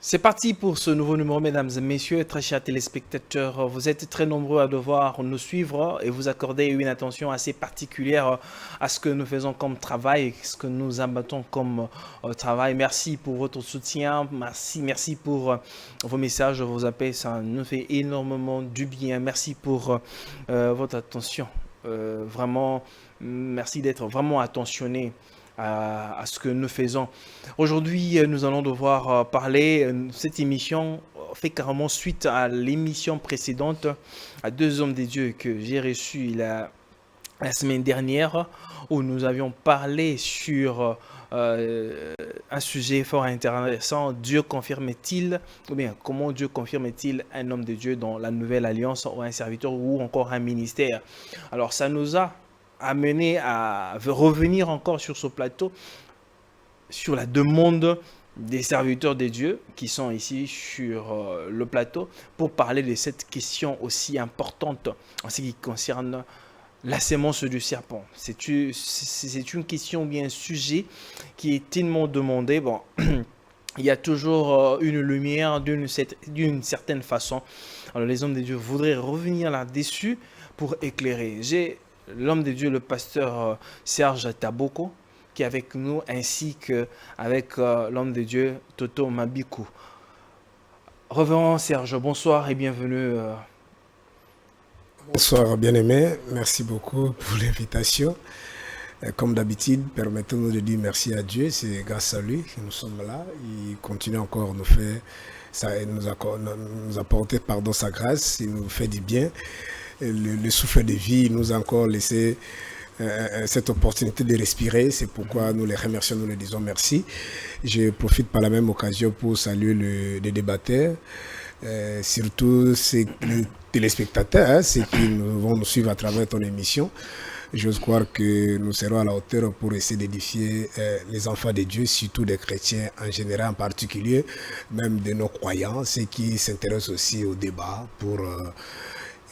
C'est parti pour ce nouveau numéro, mesdames et messieurs, très chers téléspectateurs. Vous êtes très nombreux à devoir nous suivre et vous accorder une attention assez particulière à ce que nous faisons comme travail, ce que nous abattons comme travail. Merci pour votre soutien, merci pour vos messages, vos appels, ça nous fait énormément du bien. Merci pour votre attention. Vraiment, merci d'être vraiment attentionné à ce que nous faisons. Aujourd'hui, nous allons devoir parler, cette émission fait carrément suite à l'émission précédente, à deux hommes des dieux que j'ai reçus la semaine dernière, où nous avions parlé sur un sujet fort intéressant. Dieu confirme-t-il, ou bien comment Dieu confirme-t-il un homme de Dieu dans la nouvelle alliance, ou un serviteur, ou encore un ministère? Alors ça nous a amené à revenir encore sur ce plateau, sur la demande des serviteurs de Dieu qui sont ici sur le plateau pour parler de cette question aussi importante en ce qui concerne la sémence du serpent. C'est une question ou bien un sujet qui est tellement demandé. Bon, il y a toujours une lumière d'une certaine façon. Alors les hommes de Dieu voudraient revenir là-dessus pour éclairer. J'ai l'homme de Dieu, le pasteur Serge Taboko, qui est avec nous, ainsi qu'avec l'homme de Dieu, Toto Mabiku. Revenons Serge, bonsoir et bienvenue. Bonsoir bien-aimé, merci beaucoup pour l'invitation. Comme d'habitude, permettez-nous de dire merci à Dieu, c'est grâce à lui que nous sommes là. Il continue encore nous apporter sa grâce, il nous fait du bien. Le souffle de vie il nous a encore laissé cette opportunité de respirer. C'est pourquoi nous les remercions, nous les disons merci. Je profite par la même occasion pour saluer les débatteurs, surtout les téléspectateurs, ceux qui vont nous suivre à travers ton émission. J'ose croire que nous serons à la hauteur pour essayer d'édifier les enfants de Dieu, surtout des chrétiens en général, en particulier, même de nos croyants, ceux qui s'intéressent aussi au débat pour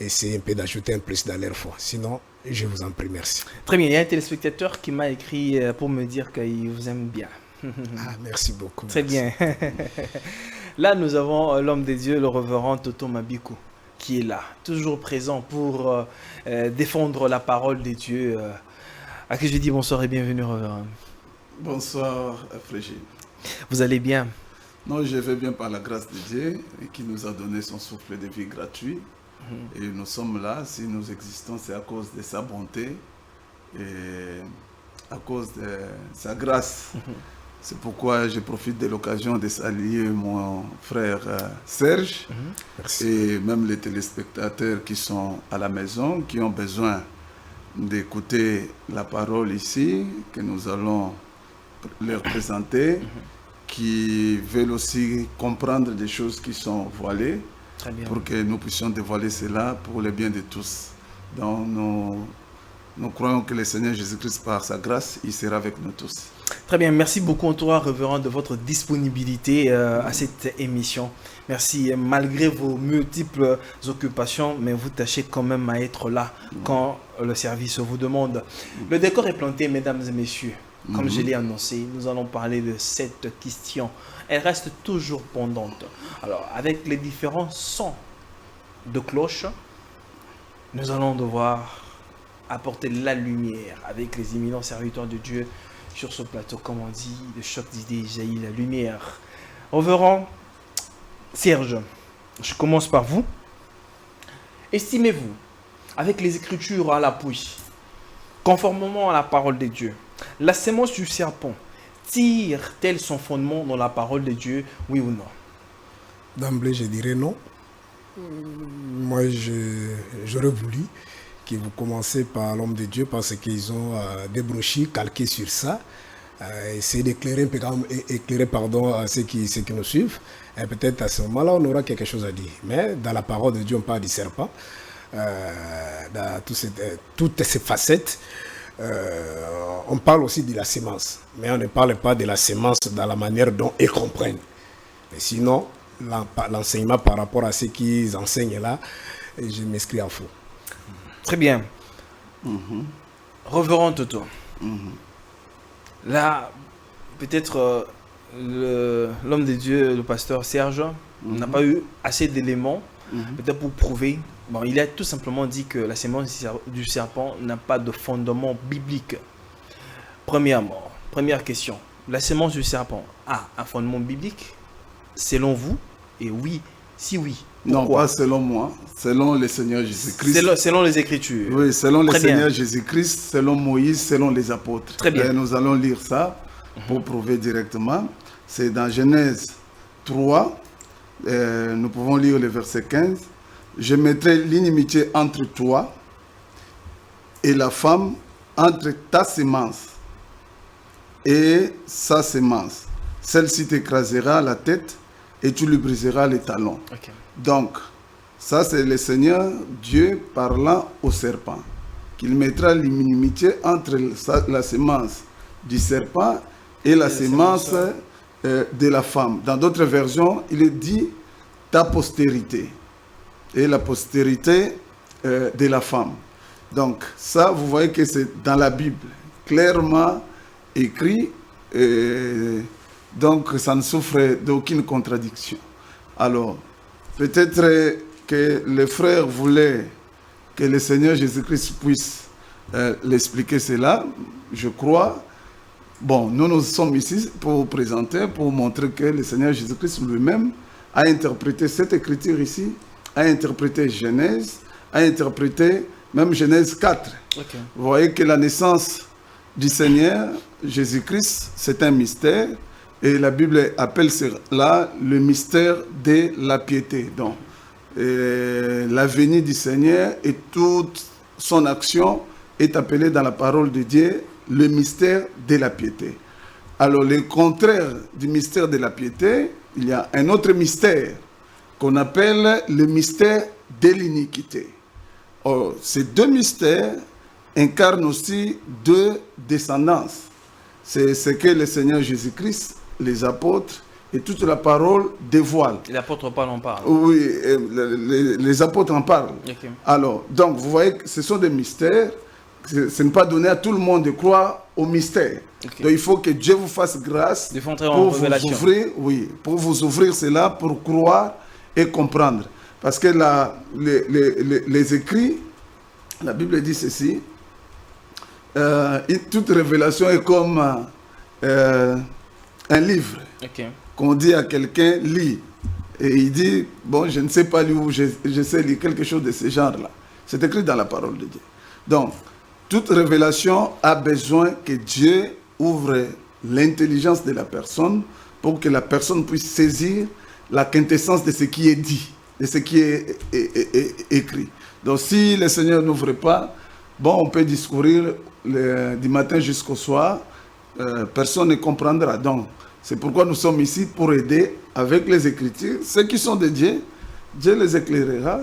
essayer un peu d'ajouter un plus dans leur foi. Sinon, je vous en prie, merci. Très bien, il y a un téléspectateur qui m'a écrit pour me dire qu'il vous aime bien. Ah, merci beaucoup. Très merci. bien. Là, nous avons l'homme de Dieu, le révérend Toto Mabiku, qui est là, toujours présent pour défendre la parole de Dieu. À qui je dis bonsoir et bienvenue, révérend. Bonsoir, Frégine. Vous allez bien? Non, je vais bien par la grâce de Dieu qui nous a donné son souffle de vie gratuit. Et nous sommes là, si nous existons, c'est à cause de sa bonté et à cause de sa grâce. C'est pourquoi je profite de l'occasion de saluer mon frère Serge et même les téléspectateurs qui sont à la maison, qui ont besoin d'écouter la parole ici, que nous allons leur présenter, qui veulent aussi comprendre des choses qui sont voilées, pour que nous puissions dévoiler cela pour le bien de tous. Donc nous croyons que le Seigneur Jésus-Christ, par sa grâce, il sera avec nous tous. Très bien, merci beaucoup en toi, révérend, de votre disponibilité à cette émission. Merci, malgré vos multiples occupations, mais vous tâchez quand même à être là quand le service vous demande. Le décor est planté, mesdames et messieurs. Comme je l'ai annoncé, nous allons parler de cette question. Elle reste toujours pendante. Alors, avec les différents sons de cloche, nous allons devoir apporter la lumière avec les éminents serviteurs de Dieu sur ce plateau. Comme on dit, le choc d'idées jaillit la lumière. Révérend Serge, je commence par vous. Estimez-vous, avec les Écritures à l'appui, conformément à la parole de Dieu, la sémence du serpent tire-t-elle son fondement dans la parole de Dieu, oui ou non? D'emblée, je dirais non. Moi, j'aurais voulu que vous commencez par l'homme de Dieu parce qu'ils ont des brochures calquées sur ça. Essayer d'éclairer à ceux qui nous suivent. Et peut-être à ce moment-là, on aura quelque chose à dire. Mais dans la parole de Dieu, on parle du serpent. Dans toutes ces facettes, on parle aussi de la sémence. Mais on ne parle pas de la sémence dans la manière dont ils comprennent. Mais sinon, l'enseignement par rapport à ce qu'ils enseignent là, je m'inscris en faux. Très bien. Révérend Toto. Là, peut-être l'homme de Dieu, le pasteur Serge, n'a pas eu assez d'éléments, peut-être pour prouver. Bon, il a tout simplement dit que la sémence du serpent n'a pas de fondement biblique. Premièrement, première question. La sémence du serpent a un fondement biblique, selon vous? Et oui, si oui, pourquoi? Non, pas selon moi, selon le Seigneur Jésus-Christ. Selon les Écritures. Oui, selon le Très Seigneur bien. Jésus-Christ, selon Moïse, selon les apôtres. Très bien. Et nous allons lire ça pour prouver directement. C'est dans Genèse 3, nous pouvons lire le verset 15. Je mettrai l'inimitié entre toi et la femme, entre ta sémence et sa sémence. Celle-ci t'écrasera la tête et tu lui briseras les talons. Ok. Donc, ça c'est le Seigneur Dieu parlant au serpent, qu'il mettra l'inimitié entre la sémence du serpent et la sémence de la femme. Dans d'autres versions, il est dit ta postérité et la postérité de la femme. Donc, ça, vous voyez que c'est dans la Bible, clairement écrit, donc ça ne souffre d'aucune contradiction. Alors, peut-être que les frères voulaient que le Seigneur Jésus-Christ puisse l'expliquer cela, je crois. Bon, nous sommes ici pour vous présenter, pour vous montrer que le Seigneur Jésus-Christ lui-même a interprété cette écriture ici, a interprété Genèse, a interprété même Genèse 4. Okay. Vous voyez que la naissance du Seigneur Jésus-Christ, c'est un mystère, et la Bible appelle cela le mystère de la piété. Donc, la venue du Seigneur et toute son action est appelée dans la parole de Dieu le mystère de la piété. Alors, le contraire du mystère de la piété, il y a un autre mystère qu'on appelle le mystère de l'iniquité. Or, ces deux mystères incarnent aussi deux descendances. C'est ce que le Seigneur Jésus-Christ, les apôtres et toute la parole dévoilent. L'apôtre Paul en parle. Oui, les apôtres en parlent. Okay. Alors, donc, vous voyez que ce sont des mystères. Ce n'est pas donné à tout le monde de croire au mystère. Okay. Donc, il faut que Dieu vous fasse grâce pour vous ouvrir, oui, pour vous ouvrir cela, pour croire et comprendre. Parce que les écrits, la Bible dit ceci, toute révélation est comme un livre qu'on dit à quelqu'un, lis. Et il dit, bon, je ne sais pas lire, je sais lire quelque chose de ce genre-là. C'est écrit dans la parole de Dieu. Donc, toute révélation a besoin que Dieu ouvre l'intelligence de la personne pour que la personne puisse saisir la quintessence de ce qui est dit, de ce qui est écrit. Donc, si le Seigneur n'ouvre pas, bon, on peut discourir du matin jusqu'au soir, personne ne comprendra. Donc, c'est pourquoi nous sommes ici pour aider avec les Écritures. Ceux qui sont de Dieu, Dieu les éclairera.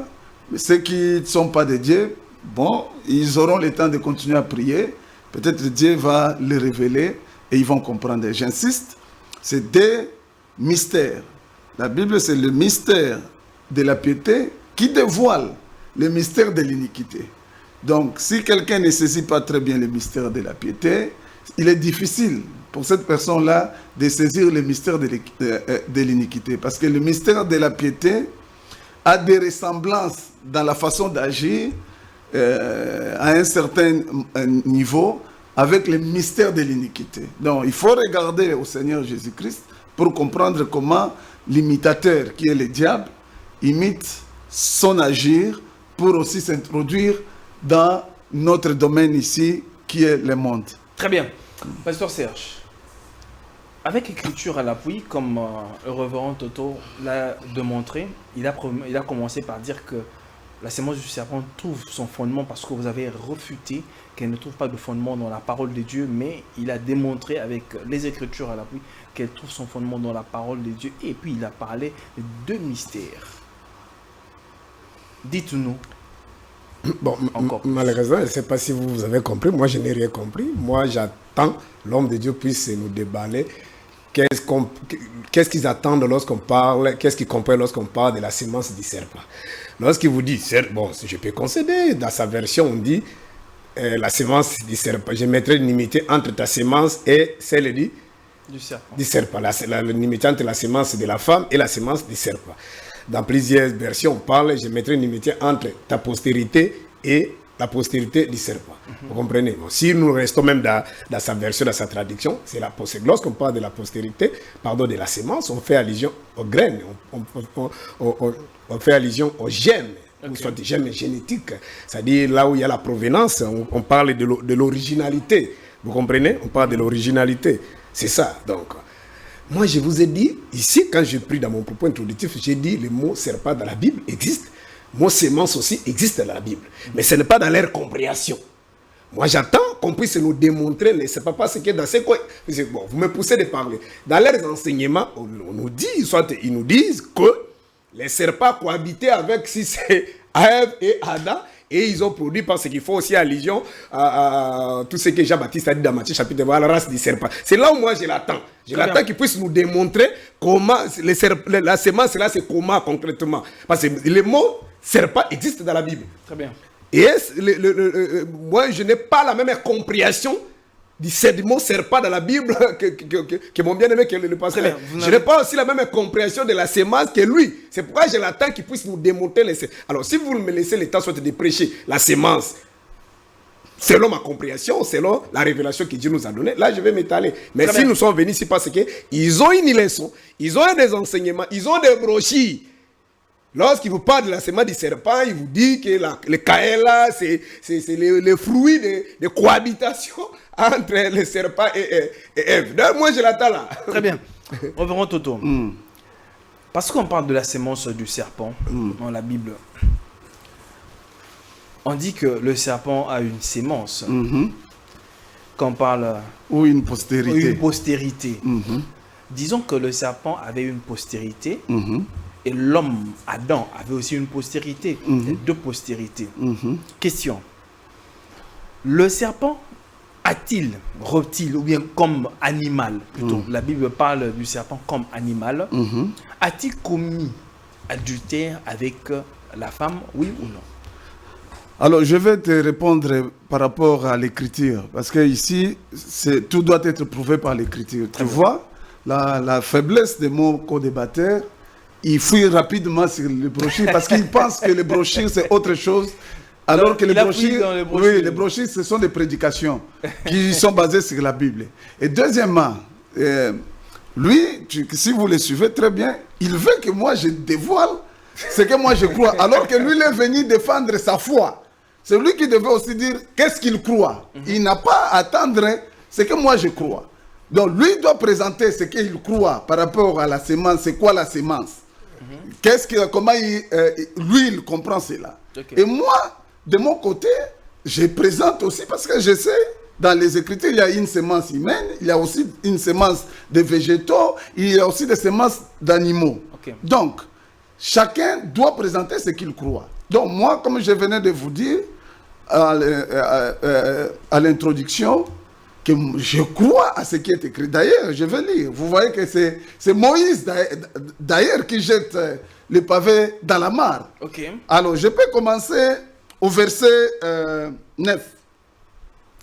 Mais ceux qui ne sont pas de Dieu, bon, ils auront le temps de continuer à prier. Peut-être Dieu va les révéler et ils vont comprendre. J'insiste, c'est des mystères. La Bible, c'est le mystère de la piété qui dévoile le mystère de l'iniquité. Donc, si quelqu'un ne saisit pas très bien le mystère de la piété, il est difficile pour cette personne-là de saisir le mystère de l'iniquité. Parce que le mystère de la piété a des ressemblances dans la façon d'agir à un certain niveau avec le mystère de l'iniquité. Donc, il faut regarder au Seigneur Jésus-Christ pour comprendre comment l'imitateur, qui est le diable, imite son agir pour aussi s'introduire dans notre domaine ici, qui est le monde. Très bien. Pasteur Serge, avec écriture à l'appui, comme le révérend Toto l'a démontré, il a commencé par dire que la sémence du serpent trouve son fondement parce que vous avez refuté qu'elle ne trouve pas de fondement dans la parole de Dieu, mais il a démontré avec les écritures à l'appui qu'elle trouve son fondement dans la parole de Dieu. Et puis il a parlé de deux mystères. Dites-nous. Bon, malheureusement, je ne sais pas si vous avez compris. Moi, je n'ai rien compris. Moi, j'attends l'homme de Dieu puisse nous déballer. Qu'est-ce qu'ils attendent lorsqu'on parle, qu'est-ce qu'ils comprennent lorsqu'on parle de la sémence du serpent. Lorsqu'il vous dit, bon, je peux concéder, dans sa version, on dit la sémence du serpent. Je mettrai une limite entre ta sémence et celle du Du serpent. Du serpent. L'inimitié entre la semence de la femme et la semence du serpent. Dans plusieurs versions, on parle, je mettrai une inimitié entre ta postérité et la postérité du serpent. Vous comprenez? Bon, si nous restons même dans sa version, dans sa traduction, c'est lorsqu'on parle de la postérité, de la semence, on fait allusion aux graines, on fait allusion aux gènes, ou soit des gènes génétiques, c'est-à-dire là où il y a la provenance, on parle de l'originalité. Vous comprenez? On parle de l'originalité. C'est ça, donc. Moi, je vous ai dit, ici, quand j'ai pris dans mon propos introductif, j'ai dit le mot serpent dans la Bible existe. Le mot sémence aussi existe dans la Bible. Mais ce n'est pas dans leur compréhension. Moi, j'attends qu'on puisse nous démontrer les serpents, parce que dans ces coins, bon, vous me poussez de parler. Dans leurs enseignements, on nous dit, soit ils nous disent que les serpents cohabitaient avec, si c'est Ève et Adam, et ils ont produit, parce qu'il faut aussi allusion à tout ce que Jean-Baptiste a dit dans Matthieu chapitre 20, la race du serpent. C'est là où moi je l'attends. Je l'attends qu'il puisse nous démontrer comment la semence, là, c'est comment concrètement. Parce que le mot serpent existe dans la Bible. Très bien. Et moi, je n'ai pas la même compréhension du mot serpent dans la Bible que mon bien-aimé, que le pasteur. Je n'ai pas aussi la même compréhension de la semence que lui. C'est pourquoi je l'attends qu'il puisse nous démontrer les semences. Alors, si vous me laissez le temps soit de prêcher la semence, selon ma compréhension, selon la révélation que Dieu nous a donnée, là, je vais m'étaler. Mais si nous sommes venus ici parce qu'ils ont une leçon, ils ont des enseignements, ils ont des brochures. Lorsqu'il vous parle de la semence du serpent, il vous dit que le Caïn là, c'est le fruit de cohabitation entre le serpent et Ève. Donc, moi, je l'attends là. Très bien. Revenons Toto. Parce qu'on parle de la semence du serpent dans la Bible, on dit que le serpent a une sémence. Quand on parle... Ou une postérité. Une postérité. Disons que le serpent avait une postérité. Et l'homme, Adam, avait aussi une postérité, deux postérités. Question. Le serpent a-t-il, reptile ou bien comme animal, plutôt, la Bible parle du serpent comme animal, a-t-il commis adultère avec la femme, oui ou non? Alors, je vais te répondre par rapport à l'écriture, parce que ici, tout doit être prouvé par l'écriture. Tu vois, la faiblesse de mon co-débatteur, il fouille rapidement sur les brochures parce qu'il pense que les brochures c'est autre chose. Alors que les brochures, ce sont des prédications qui sont basées sur la Bible. Et deuxièmement, lui, si vous le suivez très bien, il veut que moi je dévoile ce que moi je crois. Alors que lui, il est venu défendre sa foi. C'est lui qui devait aussi dire qu'est-ce qu'il croit. Il n'a pas à attendre ce que moi je crois. Donc lui doit présenter ce qu'il croit par rapport à la semence. C'est quoi la semence? Comment lui il comprend cela. Et moi, de mon côté, je présente aussi parce que je sais, dans les Écritures, il y a une semence humaine, il y a aussi une semence de végétaux, il y a aussi des semences d'animaux. Donc, chacun doit présenter ce qu'il croit. Donc moi, comme je venais de vous dire à l'introduction, que je crois à ce qui est écrit. D'ailleurs, je vais lire. Vous voyez que c'est Moïse, d'ailleurs, qui jette le pavé dans la mare. Alors, je peux commencer au verset 9.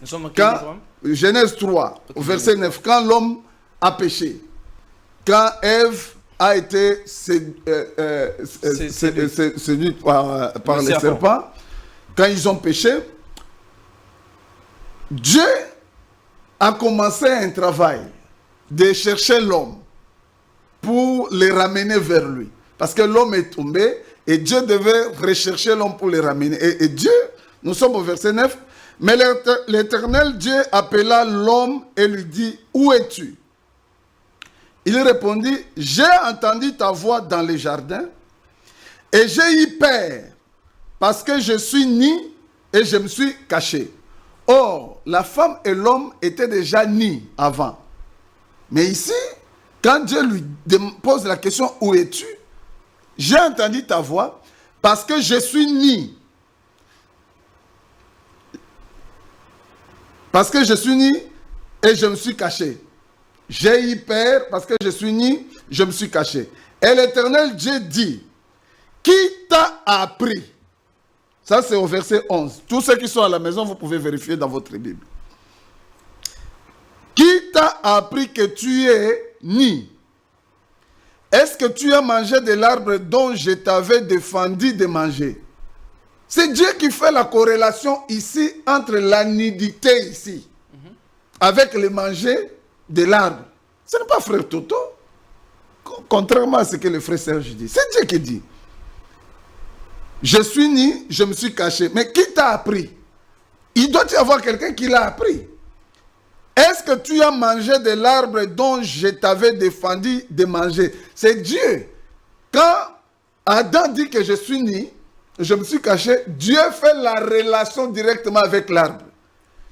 Nous sommes dans quel livre? Genèse 3, au verset 9. Quand l'homme a péché, quand Ève a été séduite par les serpents, quand ils ont péché, Dieu a commencé un travail de chercher l'homme pour le ramener vers lui. Parce que l'homme est tombé et Dieu devait rechercher l'homme pour le ramener. Et Dieu, nous sommes au verset 9, mais l'Éternel Dieu appela l'homme et lui dit, où es-tu? Il répondit, j'ai entendu ta voix dans les jardins et j'ai eu peur parce que je suis nu et je me suis caché. Or, la femme et l'homme étaient déjà nus avant. Mais ici, quand Dieu lui pose la question, où es-tu? J'ai entendu ta voix parce que je suis nu. Parce que je suis nu et je me suis caché. J'ai eu peur parce que je suis nu, je me suis caché. Et l'Éternel Dieu dit, qui t'a appris? Ça, c'est au verset 11. Tous ceux qui sont à la maison, vous pouvez vérifier dans votre Bible. Qui t'a appris que tu es nu? Est-ce que tu as mangé de l'arbre dont je t'avais défendu de manger? C'est Dieu qui fait la corrélation ici entre la nudité ici, avec le manger de l'arbre. Ce n'est pas frère Toto. Contrairement à ce que le frère Serge dit. C'est Dieu qui dit. Je suis nu, je me suis caché. Mais qui t'a appris? Il doit y avoir quelqu'un qui l'a appris. Est-ce que tu as mangé de l'arbre dont je t'avais défendu de manger? C'est Dieu. Quand Adam dit que je suis nu, je me suis caché, Dieu fait la relation directement avec l'arbre.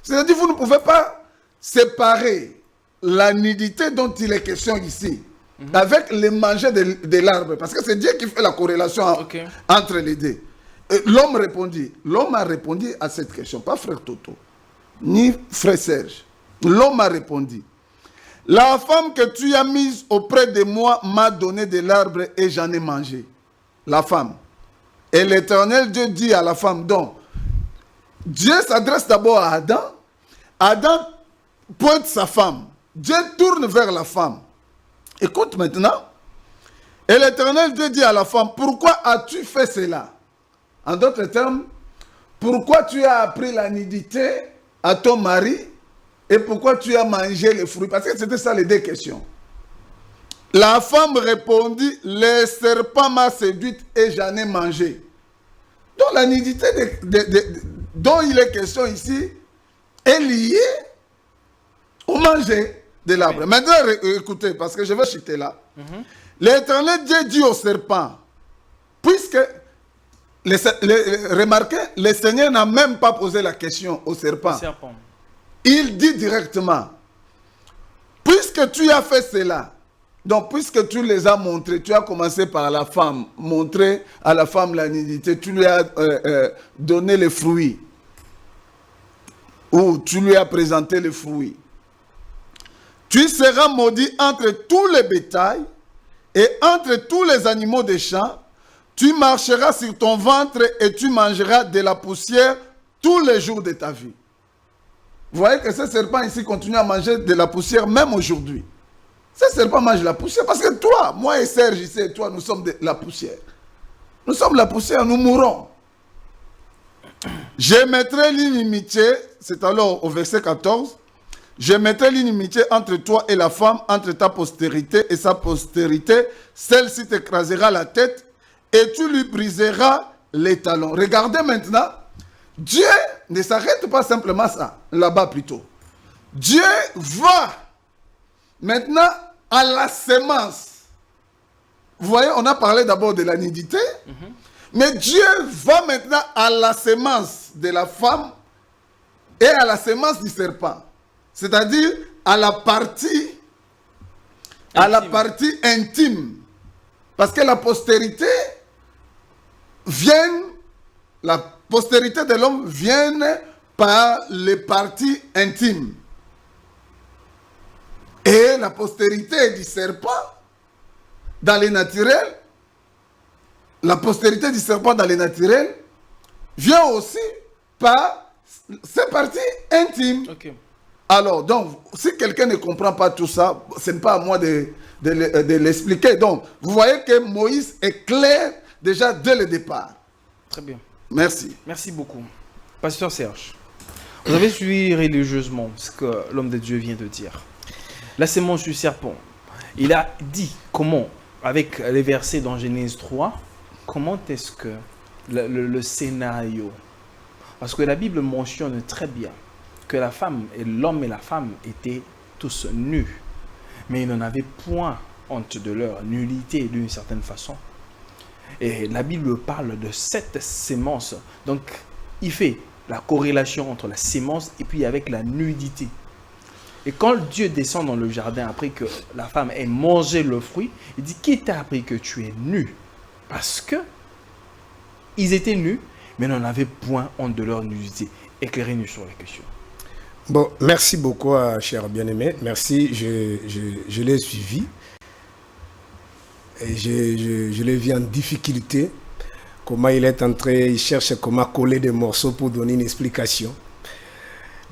C'est-à-dire que vous ne pouvez pas séparer la nudité dont il est question ici avec le manger de l'arbre. Parce que c'est Dieu qui fait la corrélation entre les deux. L'homme a répondu à cette question, pas frère Toto, ni frère Serge. L'homme a répondu, la femme que tu as mise auprès de moi m'a donné de l'arbre et j'en ai mangé. La femme. Et l'Éternel Dieu dit à la femme, donc, Dieu s'adresse d'abord à Adam. Adam pointe sa femme. Dieu tourne vers la femme. Écoute maintenant. Et l'Éternel Dieu dit à la femme, pourquoi as-tu fait cela? En d'autres termes, pourquoi tu as appris la nudité à ton mari et pourquoi tu as mangé les fruits? Parce que c'était ça les deux questions. La femme répondit, le serpent m'a séduite et j'en ai mangé. Donc la nudité dont il est question ici est liée au manger de l'arbre. Maintenant, écoutez, parce que je vais chuter là. L'Éternel Dieu dit au serpent, puisque, remarquez, le Seigneur n'a même pas posé la question au serpent. Il dit directement, puisque tu as fait cela, donc puisque tu les as montrés, tu as commencé par la femme, montrer à la femme la nudité, tu lui as donné les fruits, ou tu lui as présenté les fruits. Tu seras maudit entre tous les bétails et entre tous les animaux des champs. Tu marcheras sur ton ventre et tu mangeras de la poussière tous les jours de ta vie. Vous voyez que ce serpent ici continue à manger de la poussière même aujourd'hui. Ce serpent mange la poussière parce que toi, moi et Serge ici et toi, nous sommes de la poussière. Nous sommes la poussière, nous mourrons. Je mettrai l'inimitié, c'est alors au verset 14, je mettrai l'inimitié entre toi et la femme, entre ta postérité et sa postérité. Celle-ci t'écrasera la tête et tu lui briseras les talons. Regardez maintenant, Dieu ne s'arrête pas simplement ça, là-bas plutôt. Dieu va maintenant à la sémence. Vous voyez, on a parlé d'abord de la nudité, mais Dieu va maintenant à la sémence de la femme et à la sémence du serpent. C'est-à-dire à la partie intime. Parce que la postérité de l'homme vient par les parties intimes. Et la postérité du serpent, dans les naturels, vient aussi par ses parties intimes. Alors, donc, si quelqu'un ne comprend pas tout ça, ce n'est pas à moi de l'expliquer. Donc, vous voyez que Moïse est clair déjà dès le départ. Très bien. Merci. Merci beaucoup. Pasteur Serge, vous avez suivi religieusement ce que l'homme de Dieu vient de dire. La sémence du serpent, il a dit comment, avec les versets dans Genèse 3, comment est-ce que le scénario, parce que la Bible mentionne très bien que la femme et l'homme et la femme étaient tous nus, mais ils n'en avaient point honte de leur nullité d'une certaine façon. Et la Bible parle de cette sémence. Donc, il fait la corrélation entre la sémence et puis avec la nudité. Et quand Dieu descend dans le jardin après que la femme ait mangé le fruit, il dit, qui t'a appris que tu es nu? Parce que ils étaient nus, mais n'en avaient point honte de leur nudité. Éclairez-nous sur la question. Bon, merci beaucoup, cher bien-aimé. Merci, je l'ai suivi. Et je l'ai vu en difficulté. Comment il est entré, il cherche comment coller des morceaux pour donner une explication.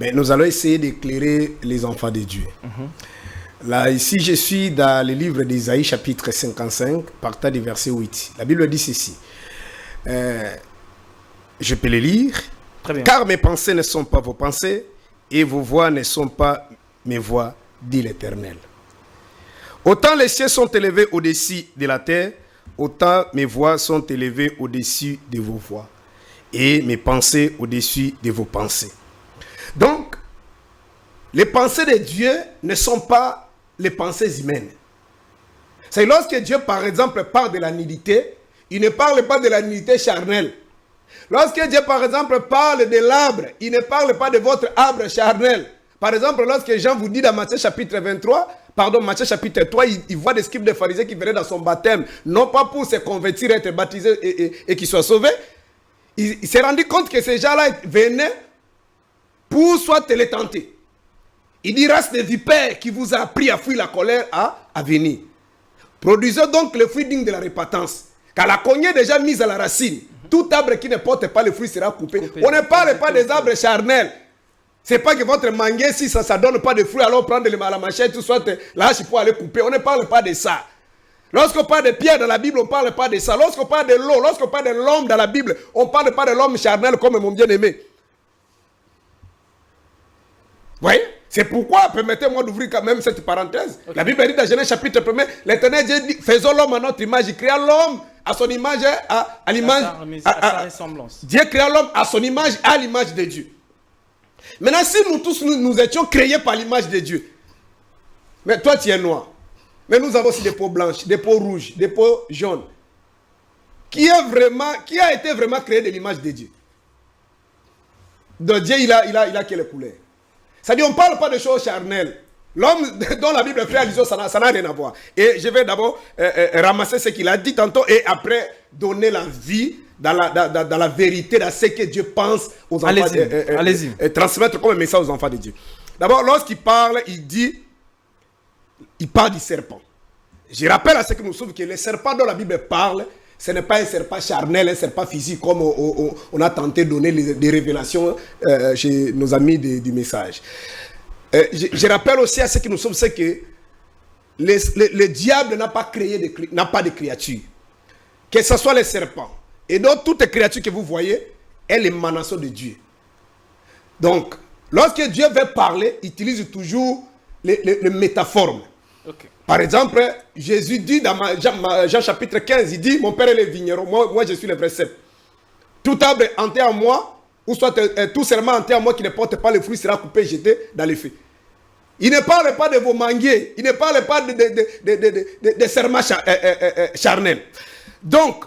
Mais nous allons essayer d'éclairer les enfants de Dieu. Là, ici, je suis dans le livre d'Ésaïe, chapitre 55, partant du verset 8. La Bible dit ceci. Je peux le lire. Très bien. Car mes pensées ne sont pas vos pensées, et vos voix ne sont pas mes voix, dit l'Éternel. Autant les cieux sont élevés au-dessus de la terre, autant mes voix sont élevées au-dessus de vos voix, et mes pensées au-dessus de vos pensées. Donc, les pensées de Dieu ne sont pas les pensées humaines. C'est lorsque Dieu, par exemple, parle de la nudité, il ne parle pas de la nudité charnelle. Lorsque Dieu, par exemple, parle de l'arbre, il ne parle pas de votre arbre charnel. Par exemple, lorsque Jean vous dit dans Matthieu chapitre Matthieu chapitre 3, il voit des scribes des pharisiens qui venaient dans son baptême, non pas pour se convertir, être baptisés et qu'ils soient sauvés. Il s'est rendu compte que ces gens-là venaient pour soit les tenter. Il dit, race de vipères qui vous a appris à fuir la colère à venir. Produisez donc le fruit digne de la repentance. Car la cognée est déjà mise à la racine. Tout arbre qui ne porte pas le fruit sera coupé. On ne parle pas des arbres charnels. C'est pas que votre manguier, si ça ne donne pas de fruits, alors prendre la machette, soit la hache pour aller couper. On ne parle pas de ça. Lorsqu'on parle de pierre dans la Bible, on ne parle pas de ça. Lorsqu'on parle de l'eau, lorsqu'on parle de l'homme dans la Bible, on ne parle pas de l'homme charnel comme mon bien-aimé. Vous voyez? C'est pourquoi, permettez-moi d'ouvrir quand même cette parenthèse. Okay. La Bible dit dans Genèse chapitre 1, l'Éternel Dieu dit, faisons l'homme à notre image. Il créa l'homme à son image, à l'image, à sa ressemblance. Dieu créa l'homme à son image, à l'image de Dieu. Maintenant, si nous tous, nous étions créés par l'image de Dieu, mais toi tu es noir, mais nous avons aussi des peaux blanches, des peaux rouges, des peaux jaunes. Qui a été vraiment créé de l'image de Dieu? Donc Dieu, il a quelle couleur? C'est-à-dire, on ne parle pas de choses charnelles. L'homme dont la Bible fait allusion, ça n'a rien à voir. Et je vais d'abord ramasser ce qu'il a dit tantôt et après donner la vie dans la vérité, dans ce que Dieu pense aux enfants. Allez-y. Transmettre comme un message aux enfants de Dieu. D'abord, lorsqu'il parle, il parle du serpent. Je rappelle à ceux qui nous sauvent que le serpent dont la Bible parle, ce n'est pas un serpent charnel, un serpent physique comme on a tenté de donner des révélations chez nos amis du message. Je rappelle aussi à ceux qui nous sauvent, c'est que le diable n'a pas de créature. Que ce soit les serpents. Et donc, toutes les créatures que vous voyez, est l'émanation de Dieu. Donc, lorsque Dieu veut parler, il utilise toujours les métaphores. Okay. Par exemple, Jésus dit dans Jean chapitre 15, il dit, mon père est le vigneron, moi je suis le vrai cep. Tout arbre enterré en moi, ou soit tout serment enterré en moi qui ne porte pas le fruit sera coupé et jeté dans les feux. Il ne parle pas de vos manguiers, il ne parle pas de serments charnels. Donc,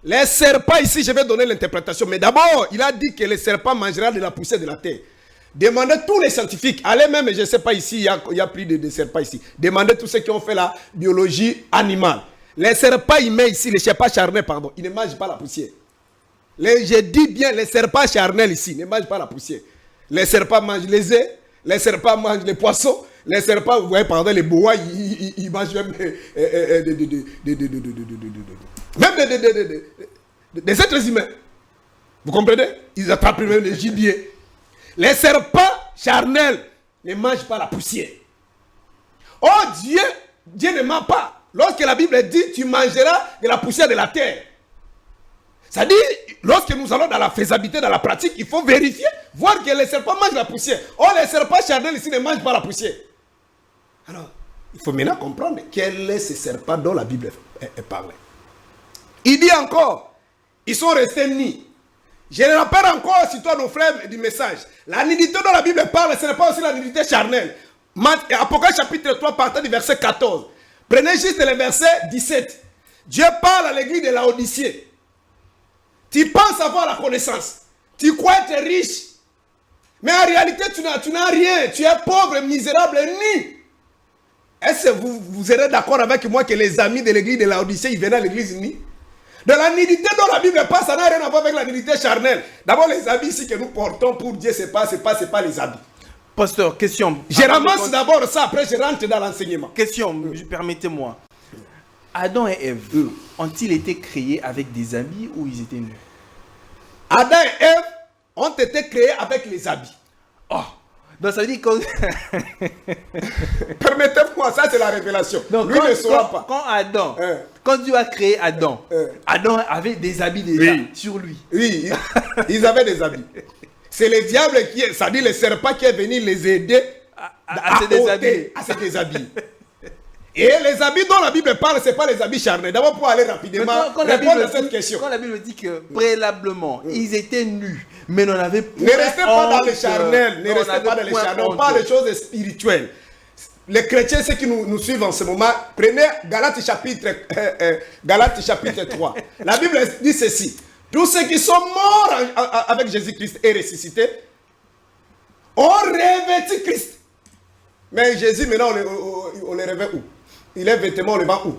les serpents ici, je vais donner l'interprétation, mais d'abord, il a dit que les serpents mangeront de la poussière de la terre. Demandez tous les scientifiques, allez même, je ne sais pas ici, il y a plus de serpents ici. Demandez tous ceux qui ont fait la biologie animale. Les serpents humains ici, les serpents charnels, pardon, ils ne mangent pas la poussière. Je dis bien, les serpents charnels ici ne mangent pas la poussière. Les serpents mangent les œufs, les serpents mangent les poissons, les serpents, vous voyez, pardon, les boas, ils mangent même des êtres humains. Vous comprenez? Ils attrapent même des gibiers. Les serpents charnels ne mangent pas la poussière. Oh Dieu ne ment pas. Lorsque la Bible dit, tu mangeras de la poussière de la terre. C'est-à-dire, lorsque nous allons dans la faisabilité, dans la pratique, il faut vérifier, voir que les serpents mangent la poussière. Oh, les serpents charnels ici ne mangent pas la poussière. Alors, il faut maintenant comprendre quel est ce serpent dont la Bible parle. Il dit encore, ils sont restés nus. Je le rappelle encore, si toi, nos frères du message. La nudité dont la Bible parle, ce n'est pas aussi la nudité charnelle. Apocalypse chapitre 3, partant du verset 14. Prenez juste le verset 17. Dieu parle à l'église de Laodicée. Tu penses avoir la connaissance. Tu crois être riche. Mais en réalité, tu n'as rien. Tu es pauvre, misérable, nu. Est-ce que vous serez d'accord avec moi que les amis de l'église de Laodicée, ils venaient à l'église nue? De la nudité dont la Bible parle, ça n'a rien à voir avec la nudité charnelle. D'abord, les habits ici que nous portons pour Dieu, c'est pas les habits. Pasteur, question. Je ramasse d'abord ça, après je rentre dans l'enseignement. Question, permettez-moi. Adam et Ève, ont-ils été créés avec des habits ou ils étaient nus? Adam et Ève ont été créés avec les habits. Oh, Donc ça veut dire que... Permettez-moi, ça c'est la révélation. Donc, Lui ne saura pas. Quand Adam, quand Dieu a créé Adam, Adam avait des habits déjà sur lui. Oui, ils avaient des habits. C'est le diable qui est, ça dit le serpent qui est venu les aider à se déshabiller. À se déshabiller. Et les habits dont la Bible parle, ce n'est pas les habits charnels. D'abord, pour aller rapidement répondre à cette question. Quand la Bible dit que préalablement, ils étaient nus, mais n'en avaient pas. Ne restez pas dans les charnels. Ne restez pas dans les charnels. On parle des choses spirituelles. Les chrétiens, ceux qui nous suivent en ce moment, prenez Galates chapitre 3. La Bible dit ceci. Tous ceux qui sont morts avec Jésus-Christ et ressuscités ont revêtu Christ. Mais Jésus, maintenant, on les revêt où? Il est vêtement, on le vend où?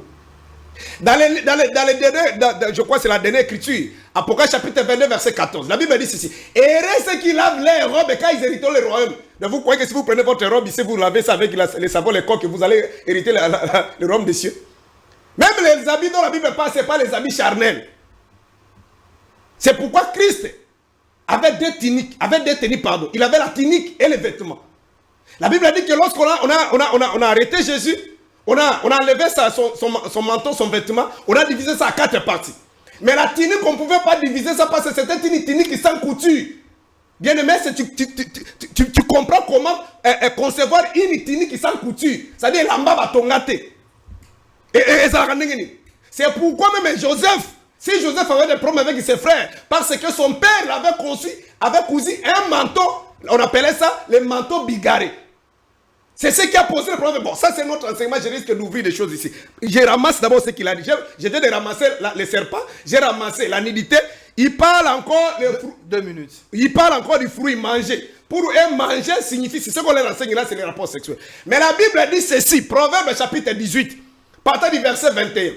Dans les derniers, je crois que c'est la dernière écriture, Apocalypse chapitre 22, verset 14. La Bible dit ceci. Heureux ceux qui lavent les robes quand ils hériteront le royaume. Donc vous croyez que si vous prenez votre robe ici, vous lavez ça avec les savons, les coques, que vous allez hériter le royaume des cieux? Même les habits dont la Bible parle, ce n'est pas les habits charnels. C'est pourquoi Christ avait deux tuniques, pardon. Il avait la tunique et les vêtements. La Bible dit que lorsqu'on a arrêté Jésus, on a enlevé son manteau, son vêtement, on a divisé ça à 4 parties. Mais la tunique, on ne pouvait pas diviser ça parce que c'était une tunique sans couture. Bien aimé, tu comprends comment concevoir une tunique sans couture. C'est-à-dire l'amba va tomber. C'est pourquoi même Joseph, si Joseph avait des problèmes avec ses frères, parce que son père l'avait cousu un manteau, on appelait ça le manteau bigarré. C'est ce qui a posé le problème. Bon, ça c'est notre enseignement, je risque d'ouvrir des choses ici. Je ramasse d'abord ce qu'il a dit. J'étais de ramasser les serpents, j'ai ramassé la nudité. Il parle encore... 2 minutes. Il parle encore du fruit manger. Pour eux, manger signifie, c'est ce qu'on leur enseigne là, c'est les rapports sexuels. Mais la Bible dit ceci, Proverbe chapitre 18, partant du verset 21.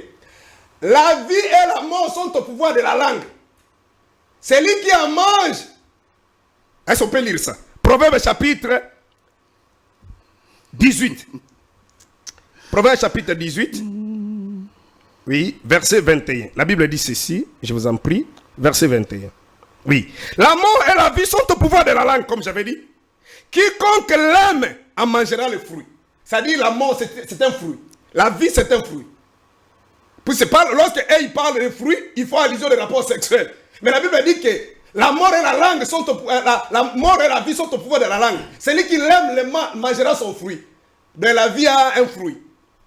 La vie et la mort sont au pouvoir de la langue. C'est lui qui en mange. Est-ce qu'on peut lire ça? Proverbe chapitre 18. Proverbe chapitre 18. Oui, verset 21. La Bible dit ceci, je vous en prie, verset 21. Oui. La mort et la vie sont au pouvoir de la langue, comme j'avais dit. Quiconque l'aime en mangera le fruit. C'est-à-dire la mort, c'est un fruit. La vie, c'est un fruit. Puis c'est pas, lorsque il parle de fruits, il faut allusion des rapports sexuels. Mais la Bible dit que la mort et la langue sont la mort et la vie sont au pouvoir de la langue. Celui qui l'aime mangera son fruit. Mais la vie a un fruit.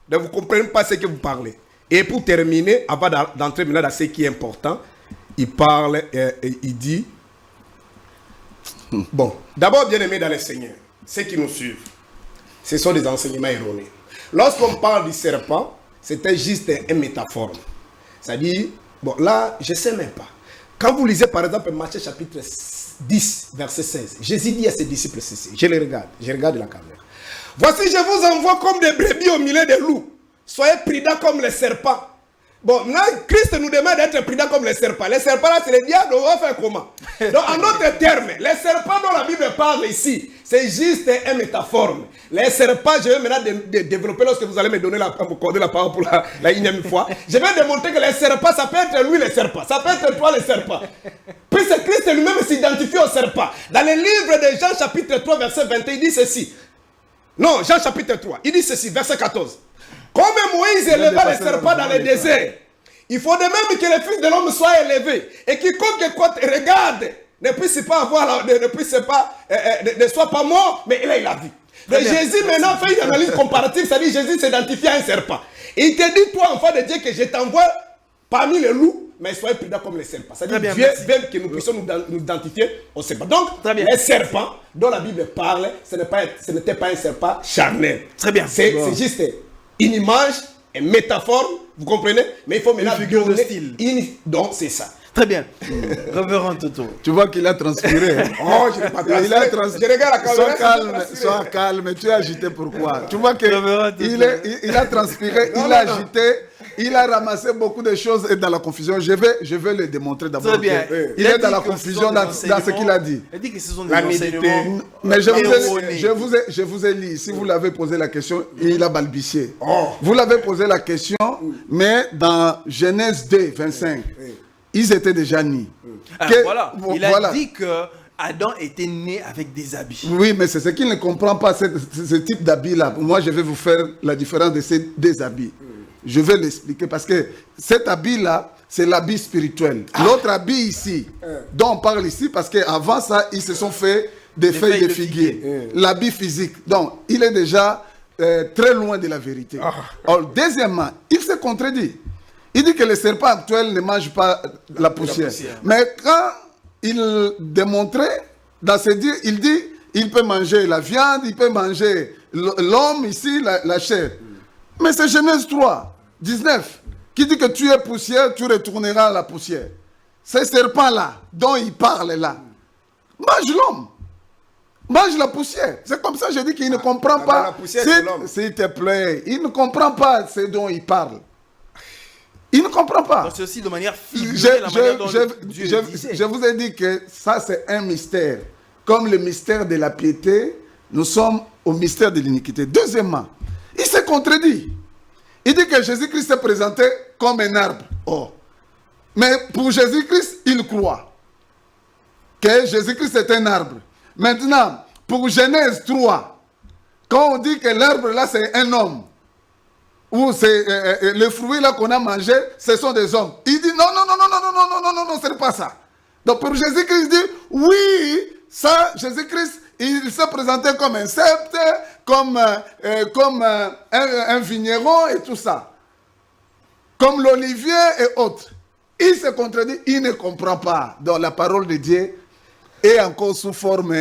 Donc vous ne comprenez pas ce que vous parlez. Et pour terminer, avant d'entrer maintenant dans ce qui est important, il parle, il dit, bon, d'abord bien aimé dans le Seigneur, ceux qui nous suivent, ce sont des enseignements erronés. Lorsqu'on parle du serpent, c'était juste une métaphore. C'est-à-dire, bon là, je ne sais même pas. Quand vous lisez par exemple Matthieu chapitre 10, verset 16, Jésus dit à ses disciples ceci, je regarde la caméra. Voici, je vous envoie comme des brebis au milieu des loups. Soyez prudents comme les serpents. Bon, là, Christ nous demande d'être prudents comme les serpents. Les serpents, là, c'est le diable, on va faire comment? Donc, en d'autres termes, les serpents dont la Bible parle ici, c'est juste une métaphore. Les serpents, je vais maintenant développer lorsque vous allez me donner la parole pour la énième fois. Je vais démontrer que les serpents, ça peut être lui, les serpents. Ça peut être toi, les serpents. Puis c'est Christ lui-même s'identifie aux serpents. Dans le livre de Jean, chapitre 3, verset 21, il dit ceci. Non, Jean, chapitre 3, il dit ceci, verset 14. Comme Moïse éleva les serpents dans le désert, il faut de même que le Fils de l'homme soit élevé. Et quiconque regarde ne puisse pas ne soit pas mort, mais il a la vie. Donc Jésus maintenant fait une analyse comparative, c'est-à-dire Jésus s'identifie à un serpent. Et il te dit, toi, enfant de Dieu, que je t'envoie parmi les loups, mais soyez prudents comme les serpents. C'est-à-dire Dieu veut que nous puissions nous identifier aux serpents. Donc, les serpents dont la Bible parle, ce n'était pas un serpent charnel. Très bien. C'est juste une image, une métaphore, vous comprenez? Mais il faut maintenant figure de style. Donc, c'est ça. Très bien. Révérend Toto. Tu vois qu'il a transpiré. Oh, je n'ai pas transpiré. Il a transpiré. Je regarde la caméra. Sois calme. Tu es agité pourquoi? Tu vois qu'il a transpiré, il a agité. Il a ramassé beaucoup de choses et dans la confusion. Je vais le démontrer d'abord. Très bien. Il est dans la confusion dans ce qu'il a dit. Il dit que ce sont des enseignements. Mais je vous ai lu. Si vous l'avez posé la question, il a balbutié. Vous l'avez posé la question, mais dans Genèse 2, 25, ils étaient déjà nés. Voilà. Il a dit que Adam était né avec des habits. Oui, mais c'est ce qu'il ne comprend pas, ce type d'habit-là. Moi, je vais vous faire la différence de ces deux habits. Je vais l'expliquer parce que cet habit-là, c'est l'habit spirituel. L'autre habit ici, dont on parle ici, parce qu'avant ça, ils se sont fait des feuilles de figuier. L'habit physique. Donc, il est déjà très loin de la vérité. Alors, deuxièmement, il se contredit. Il dit que le serpent actuel ne mange pas la poussière. Mais quand il démontrait, dans ses dires, il dit, il peut manger la viande, il peut manger l'homme ici, la chair. Mais c'est Genèse 3, 19, qui dit que tu es poussière, tu retourneras à la poussière. Ce serpent-là, dont il parle là, mange l'homme. Mange la poussière. C'est comme ça que je dis qu'il ne comprend pas. S'il te plaît, il ne comprend pas ce dont il parle. Il ne comprend pas. C'est aussi de manière figurée la manière dont Dieu disait. Je vous ai dit que ça c'est un mystère. Comme le mystère de la piété, nous sommes au mystère de l'iniquité. Deuxièmement, il s'est contredit. Il dit que Jésus-Christ s'est présenté comme un arbre. Oh. Mais pour Jésus-Christ, il croit que Jésus-Christ est un arbre. Maintenant, pour Genèse 3, quand on dit que l'arbre là c'est un homme, ou c'est le fruit là qu'on a mangé, ce sont des hommes. Il dit non, ce n'est pas ça. Donc pour Jésus-Christ, il dit oui, ça, Jésus-Christ, il s'est présenté comme un sceptre, comme un vigneron et tout ça. Comme l'olivier et autres. Il se contredit, il ne comprend pas. Donc la parole de Dieu est encore sous forme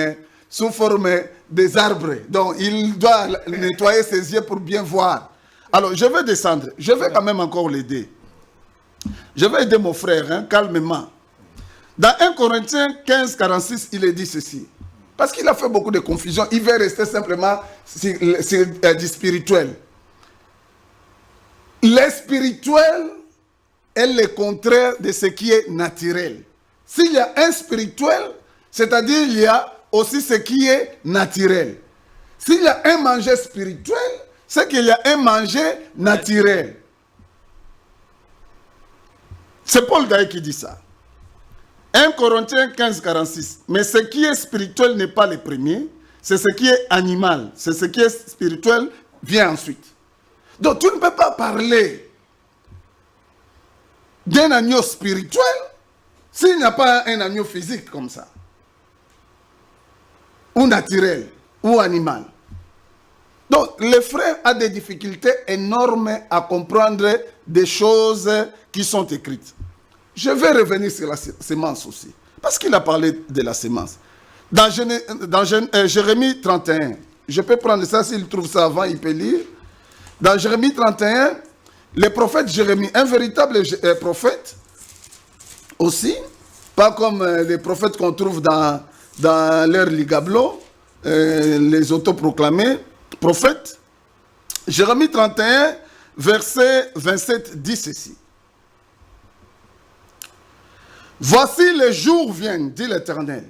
des arbres. Donc il doit nettoyer ses yeux pour bien voir. Alors, je vais descendre. Je vais quand même encore l'aider. Je vais aider mon frère, hein, calmement. Dans 1 Corinthiens 15, 46, il est dit ceci. Parce qu'il a fait beaucoup de confusion. Il veut rester simplement sur du spirituel. Le spirituel est le contraire de ce qui est naturel. S'il y a un spirituel, c'est-à-dire il y a aussi ce qui est naturel. S'il y a un manger spirituel, c'est qu'il y a un manger naturel. C'est Paul d'ailleurs qui dit ça. 1 Corinthiens 15, 46. Mais ce qui est spirituel n'est pas le premier, c'est ce qui est animal. C'est ce qui est spirituel vient ensuite. Donc tu ne peux pas parler d'un agneau spirituel s'il n'y a pas un agneau physique comme ça. Ou naturel, ou animal. Donc, le frère a des difficultés énormes à comprendre des choses qui sont écrites. Je vais revenir sur la sémence aussi. Parce qu'il a parlé de la sémence. Dans Jérémie 31, je peux prendre ça, s'il trouve ça avant, il peut lire. Dans Jérémie 31, le prophète Jérémie, un véritable prophète aussi, pas comme les prophètes qu'on trouve dans l'ère Ligablo, les autoproclamés, prophète, Jérémie 31, verset 27 dit ceci. Voici les jours viennent, dit l'Éternel,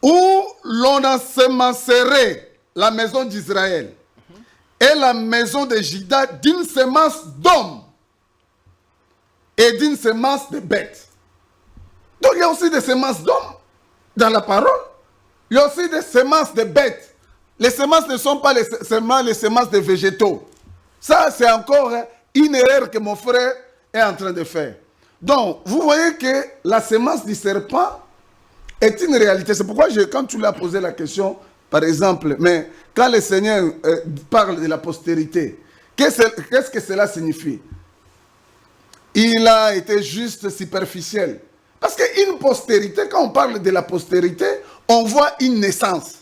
où l'on ensemencerait la maison d'Israël et la maison de Juda d'une semence d'hommes et d'une semence de bêtes. Donc il y a aussi des semences d'hommes dans la parole. Il y a aussi des semences de bêtes. Les semences ne sont pas seulement les semences de végétaux. Ça, c'est encore une erreur que mon frère est en train de faire. Donc, vous voyez que la semence du serpent est une réalité. C'est pourquoi, quand tu lui as posé la question, par exemple, mais quand le Seigneur parle de la postérité, qu'est-ce que cela signifie? Il a été juste superficiel. Parce qu'une postérité, quand on parle de la postérité, on voit une naissance.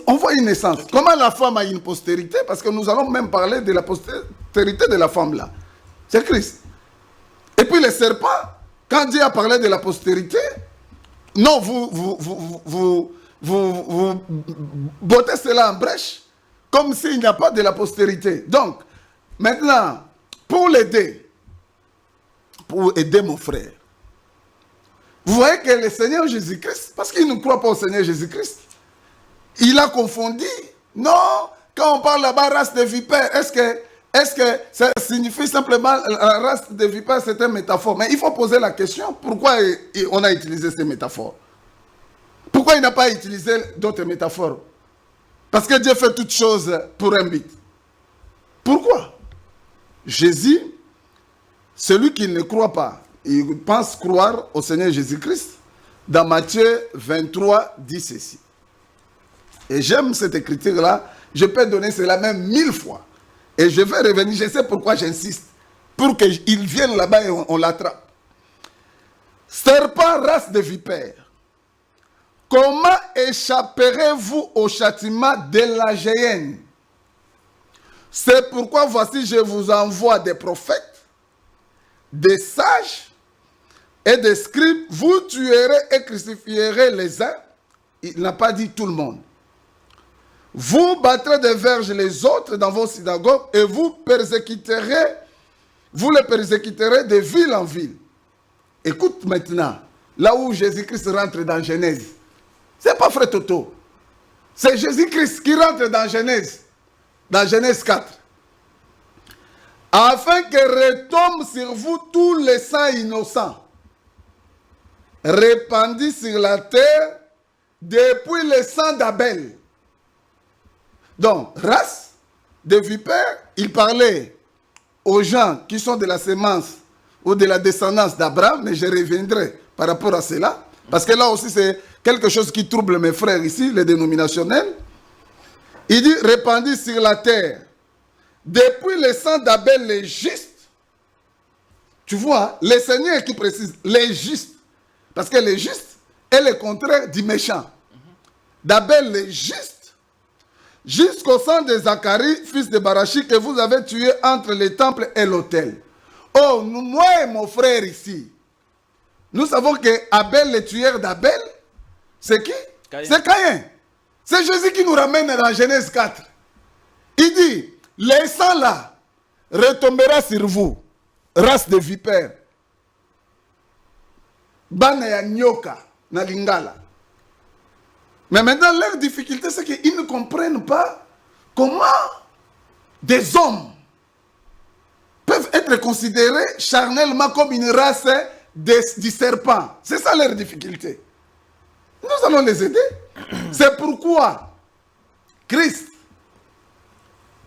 On voit une naissance. Comment la femme a une postérité? Parce que nous allons même parler de la postérité de la femme là. C'est Christ. Et puis le serpent, quand Dieu a parlé de la postérité, non, vous bottez cela en brèche, comme s'il n'y a pas de la postérité. Donc, maintenant, pour aider mon frère, vous voyez que le Seigneur Jésus-Christ, parce qu'il ne croit pas au Seigneur Jésus-Christ, il a confondu. Non, quand on parle là-bas race de vipères, est-ce que ça signifie simplement la race de vipères, c'est une métaphore? Mais il faut poser la question, pourquoi on a utilisé ces métaphores? Pourquoi il n'a pas utilisé d'autres métaphores? Parce que Dieu fait toutes choses pour un but. Pourquoi? Jésus, celui qui ne croit pas, il pense croire au Seigneur Jésus-Christ, dans Matthieu 23, dit ceci. Et j'aime cette écriture-là, je peux donner cela même 1000 fois. Et je vais revenir, je sais pourquoi j'insiste, pour qu'il vienne là-bas et on l'attrape. Serpent, race de vipères, comment échapperez-vous au châtiment de la géhenne? C'est pourquoi voici, je vous envoie des prophètes, des sages et des scribes. Vous tuerez et crucifierez les uns. Il n'a pas dit tout le monde. Vous battrez des verges les autres dans vos synagogues et vous les persécuterez de ville en ville. Écoute maintenant, là où Jésus-Christ rentre dans Genèse. Ce n'est pas Frère Toto. C'est Jésus-Christ qui rentre dans Genèse 4. Afin que retombe sur vous tous les sangs innocents, répandus sur la terre depuis le sang d'Abel. Donc, race de vipères, il parlait aux gens qui sont de la sémence ou de la descendance d'Abraham, mais je reviendrai par rapport à cela, parce que là aussi c'est quelque chose qui trouble mes frères ici, les dénominationnels. Il dit, répandu sur la terre, depuis le sang d'Abel, les justes. Tu vois, le Seigneur qui précise, les justes. Parce que les justes est le contraire du méchant. D'Abel, les justes, jusqu'au sang de Zacharie, fils de Barachi, que vous avez tué entre le temple et l'autel. Oh, moi et mon frère ici, nous savons que Abel, le tueur d'Abel, c'est qui? C'est Caïn. C'est Jésus qui nous ramène dans Genèse 4. Il dit, les sangs là retombera sur vous, race de vipères. Bana ya nyoka na lingala. Mais maintenant, leur difficulté, c'est qu'ils ne comprennent pas comment des hommes peuvent être considérés charnellement comme une race du serpent. C'est ça leur difficulté. Nous allons les aider. C'est pourquoi Christ,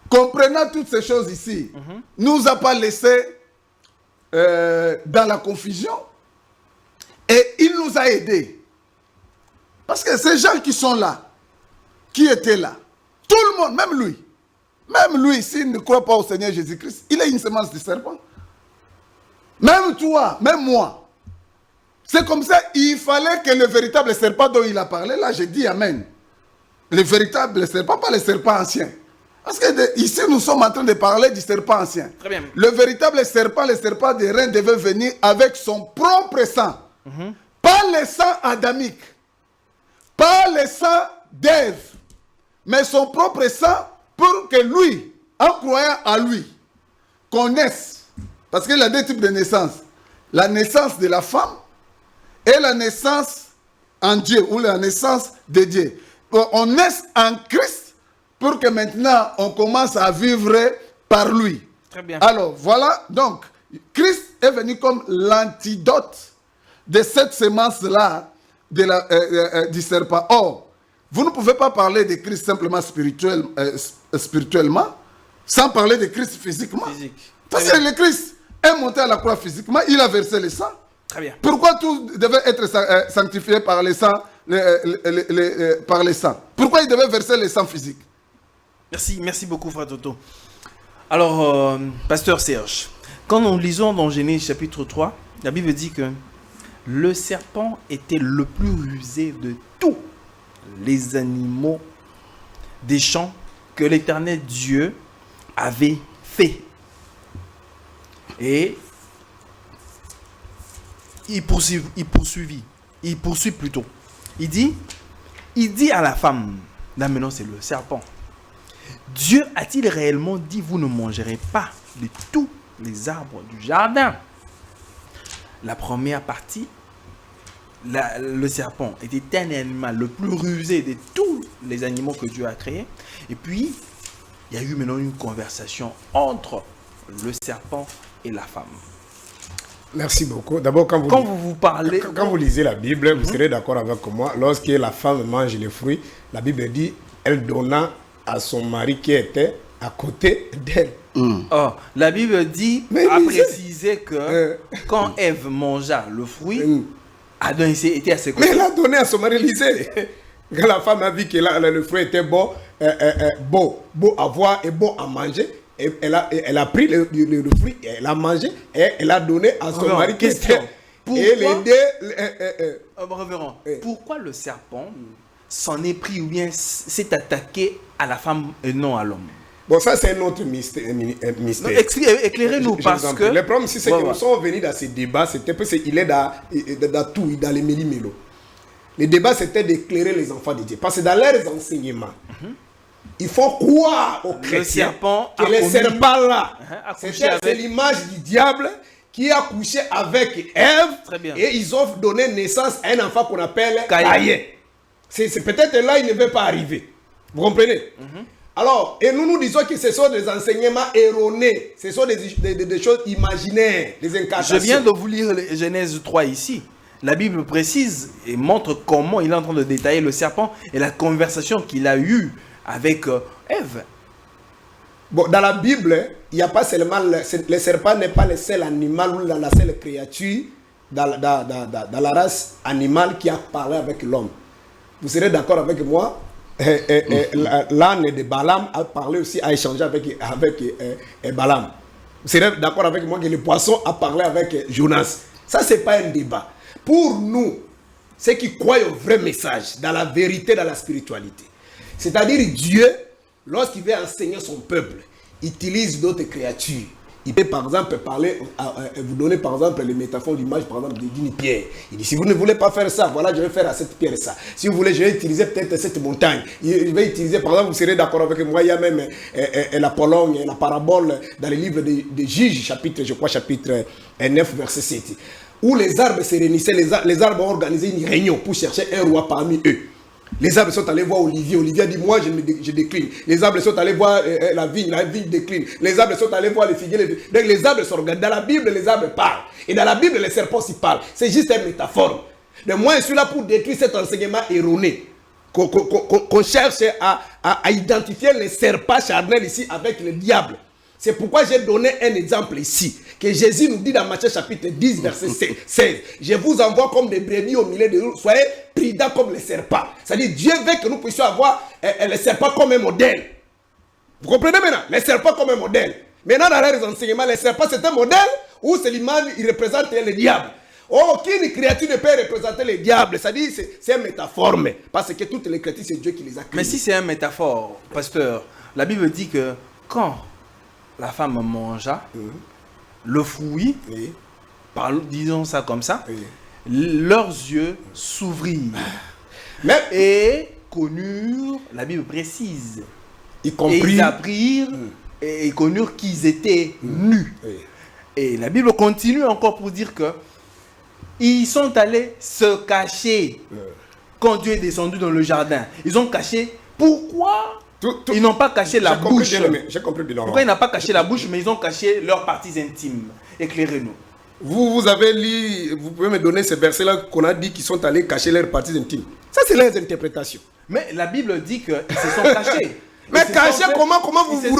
comprenant toutes ces choses ici, nous a pas laissé dans la confusion et il nous a aidés. Parce que ces gens qui sont là, qui étaient là, tout le monde, même lui, s'il ne croit pas au Seigneur Jésus-Christ, il est une semence de serpent. Même toi, même moi. C'est comme ça, il fallait que le véritable serpent dont il a parlé, là j'ai dit Amen. Le véritable serpent, pas le serpent ancien. Parce que ici nous sommes en train de parler du serpent ancien. Très bien. Le véritable serpent, le serpent des reins devait venir avec son propre sang. Pas le sang adamique. Pas le sang d'Ève. Mais son propre sang pour que lui, en croyant à lui, connaisse. Parce qu'il y a deux types de naissance. La naissance de la femme et la naissance en Dieu, ou la naissance de Dieu. On naît en Christ pour que maintenant on commence à vivre par lui. Très bien. Alors voilà, donc Christ est venu comme l'antidote de cette semence-là du serpent. Or, vous ne pouvez pas parler de Christ simplement spirituellement sans parler de Christ physiquement. Parce que le Christ est monté à la croix physiquement, il a versé le sang. Très bien. Pourquoi tout devait être sanctifié par le sang, par le sang? Pourquoi il devait verser le sang physique? Merci beaucoup, Frère Toto. Alors, Pasteur Serge, quand nous lisons dans Genèse chapitre 3, la Bible dit que le serpent était le plus rusé de tous les animaux des champs que l'Éternel Dieu avait fait. Et il poursuit plutôt. Il dit à la femme, là maintenant c'est le serpent, Dieu a-t-il réellement dit, vous ne mangerez pas de tous les arbres du jardin? La première partie, le serpent était un animal le plus rusé de tous les animaux que Dieu a créés. Et puis, il y a eu maintenant une conversation entre le serpent et la femme. Merci beaucoup. D'abord, quand vous parlez... Quand vous lisez la Bible, vous serez d'accord avec moi. Lorsque la femme mange les fruits, la Bible dit, elle donna à son mari qui était à côté d'elle. Oh, la Bible dit, a précisé que quand Ève mangea le fruit, Adam était à ses côtés. Mais elle a donné à son mari, lisez. Quand la femme a vu que le fruit était beau à voir et bon à manger, elle a pris le fruit, elle a mangé et elle a donné à son mari. Question. Révérend, pourquoi le serpent s'en est pris ou bien s'est attaqué à la femme et non à l'homme? Bon, ça c'est un autre mystère. Éclairez-nous parce que... Le problème, c'est que nous sommes venus dans ces débats, c'était parce qu'il est dans tout, dans les méli-mélo. Le débat, c'était d'éclairer les enfants de Dieu. Parce que dans leurs enseignements, il faut croire aux chrétiens que les serpents-là, c'est l'image du diable qui a couché avec Ève et ils ont donné naissance à un enfant qu'on appelle Caïn. C'est peut-être là, il ne veut pas arriver. Vous comprenez? Alors, et nous disons que ce sont des enseignements erronés, ce sont des choses imaginaires, des incantations. Je viens de vous lire Genèse 3 ici. La Bible précise et montre comment il est en train de détailler le serpent et la conversation qu'il a eue avec Ève. Bon, dans la Bible, il n'y a pas seulement... Le serpent n'est pas le seul animal ou la seule créature dans la race animale qui a parlé avec l'homme. Vous serez d'accord avec moi? L'âne de Balaam a parlé aussi, a échangé avec Balaam. Vous serez d'accord avec moi que le poisson a parlé avec Jonas. Ça, ce n'est pas un débat. Pour nous, ceux qui croient au vrai message, dans la vérité, dans la spiritualité, c'est-à-dire Dieu, lorsqu'il veut enseigner son peuple, utilise d'autres créatures. Il peut par exemple parler, vous donner par exemple les métaphores d'image par exemple d'une pierre. Il dit si vous ne voulez pas faire ça, voilà je vais faire à cette pierre ça. Si vous voulez, je vais utiliser peut-être cette montagne. Il va utiliser par exemple, vous serez d'accord avec moi, il y a même la Pologne, la parabole dans les livres de Juges, chapitre 9, verset 7. Où les arbres se réunissaient, les arbres ont organisé une réunion pour chercher un roi parmi eux. Les arbres sont allés voir Olivier. Olivier a dit, moi je décline. Les arbres sont allés voir la vigne décline. Les arbres sont allés voir les figuiers. Donc les arbres s'organisent. Dans la Bible, les arbres parlent. Et dans la Bible, les serpents aussi parlent. C'est juste une métaphore. Donc moi, je suis là pour détruire cet enseignement erroné. Qu'on cherche à identifier les serpents charnels ici avec le diable. C'est pourquoi j'ai donné un exemple ici, que Jésus nous dit dans Matthieu chapitre 10, verset 16. Je vous envoie comme des brebis au milieu de loups, soyez prudents comme les serpents. C'est-à-dire, Dieu veut que nous puissions avoir les serpents comme un modèle. Vous comprenez maintenant? Les serpents comme un modèle. Maintenant, dans les enseignements, les serpents, c'est un modèle où c'est l'image, il représente le diable. Aucune créature ne peut représenter le diable. C'est-à-dire, c'est une métaphore. Parce que toutes les créatures, c'est Dieu qui les a créées. Mais si c'est une métaphore, pasteur, la Bible dit que quand la femme mangea le fruit, disons ça comme ça, leurs yeux s'ouvrirent et connurent, la Bible précise, et ils apprirent et connurent qu'ils étaient nus. Et la Bible continue encore pour dire que ils sont allés se cacher quand Dieu est descendu dans le jardin. Ils ont caché. Pourquoi? Ils n'ont pas caché la bouche. J'ai compris bien. Pourquoi ils n'ont pas caché la bouche, mais ils ont caché leurs parties intimes? Éclairez-nous. Vous avez lu, vous pouvez me donner ces versets-là qu'on a dit qu'ils sont allés cacher leurs parties intimes. Ça, c'est leurs interprétations. Mais la Bible dit qu'ils se sont cachés. Mais cacher, comment vous fait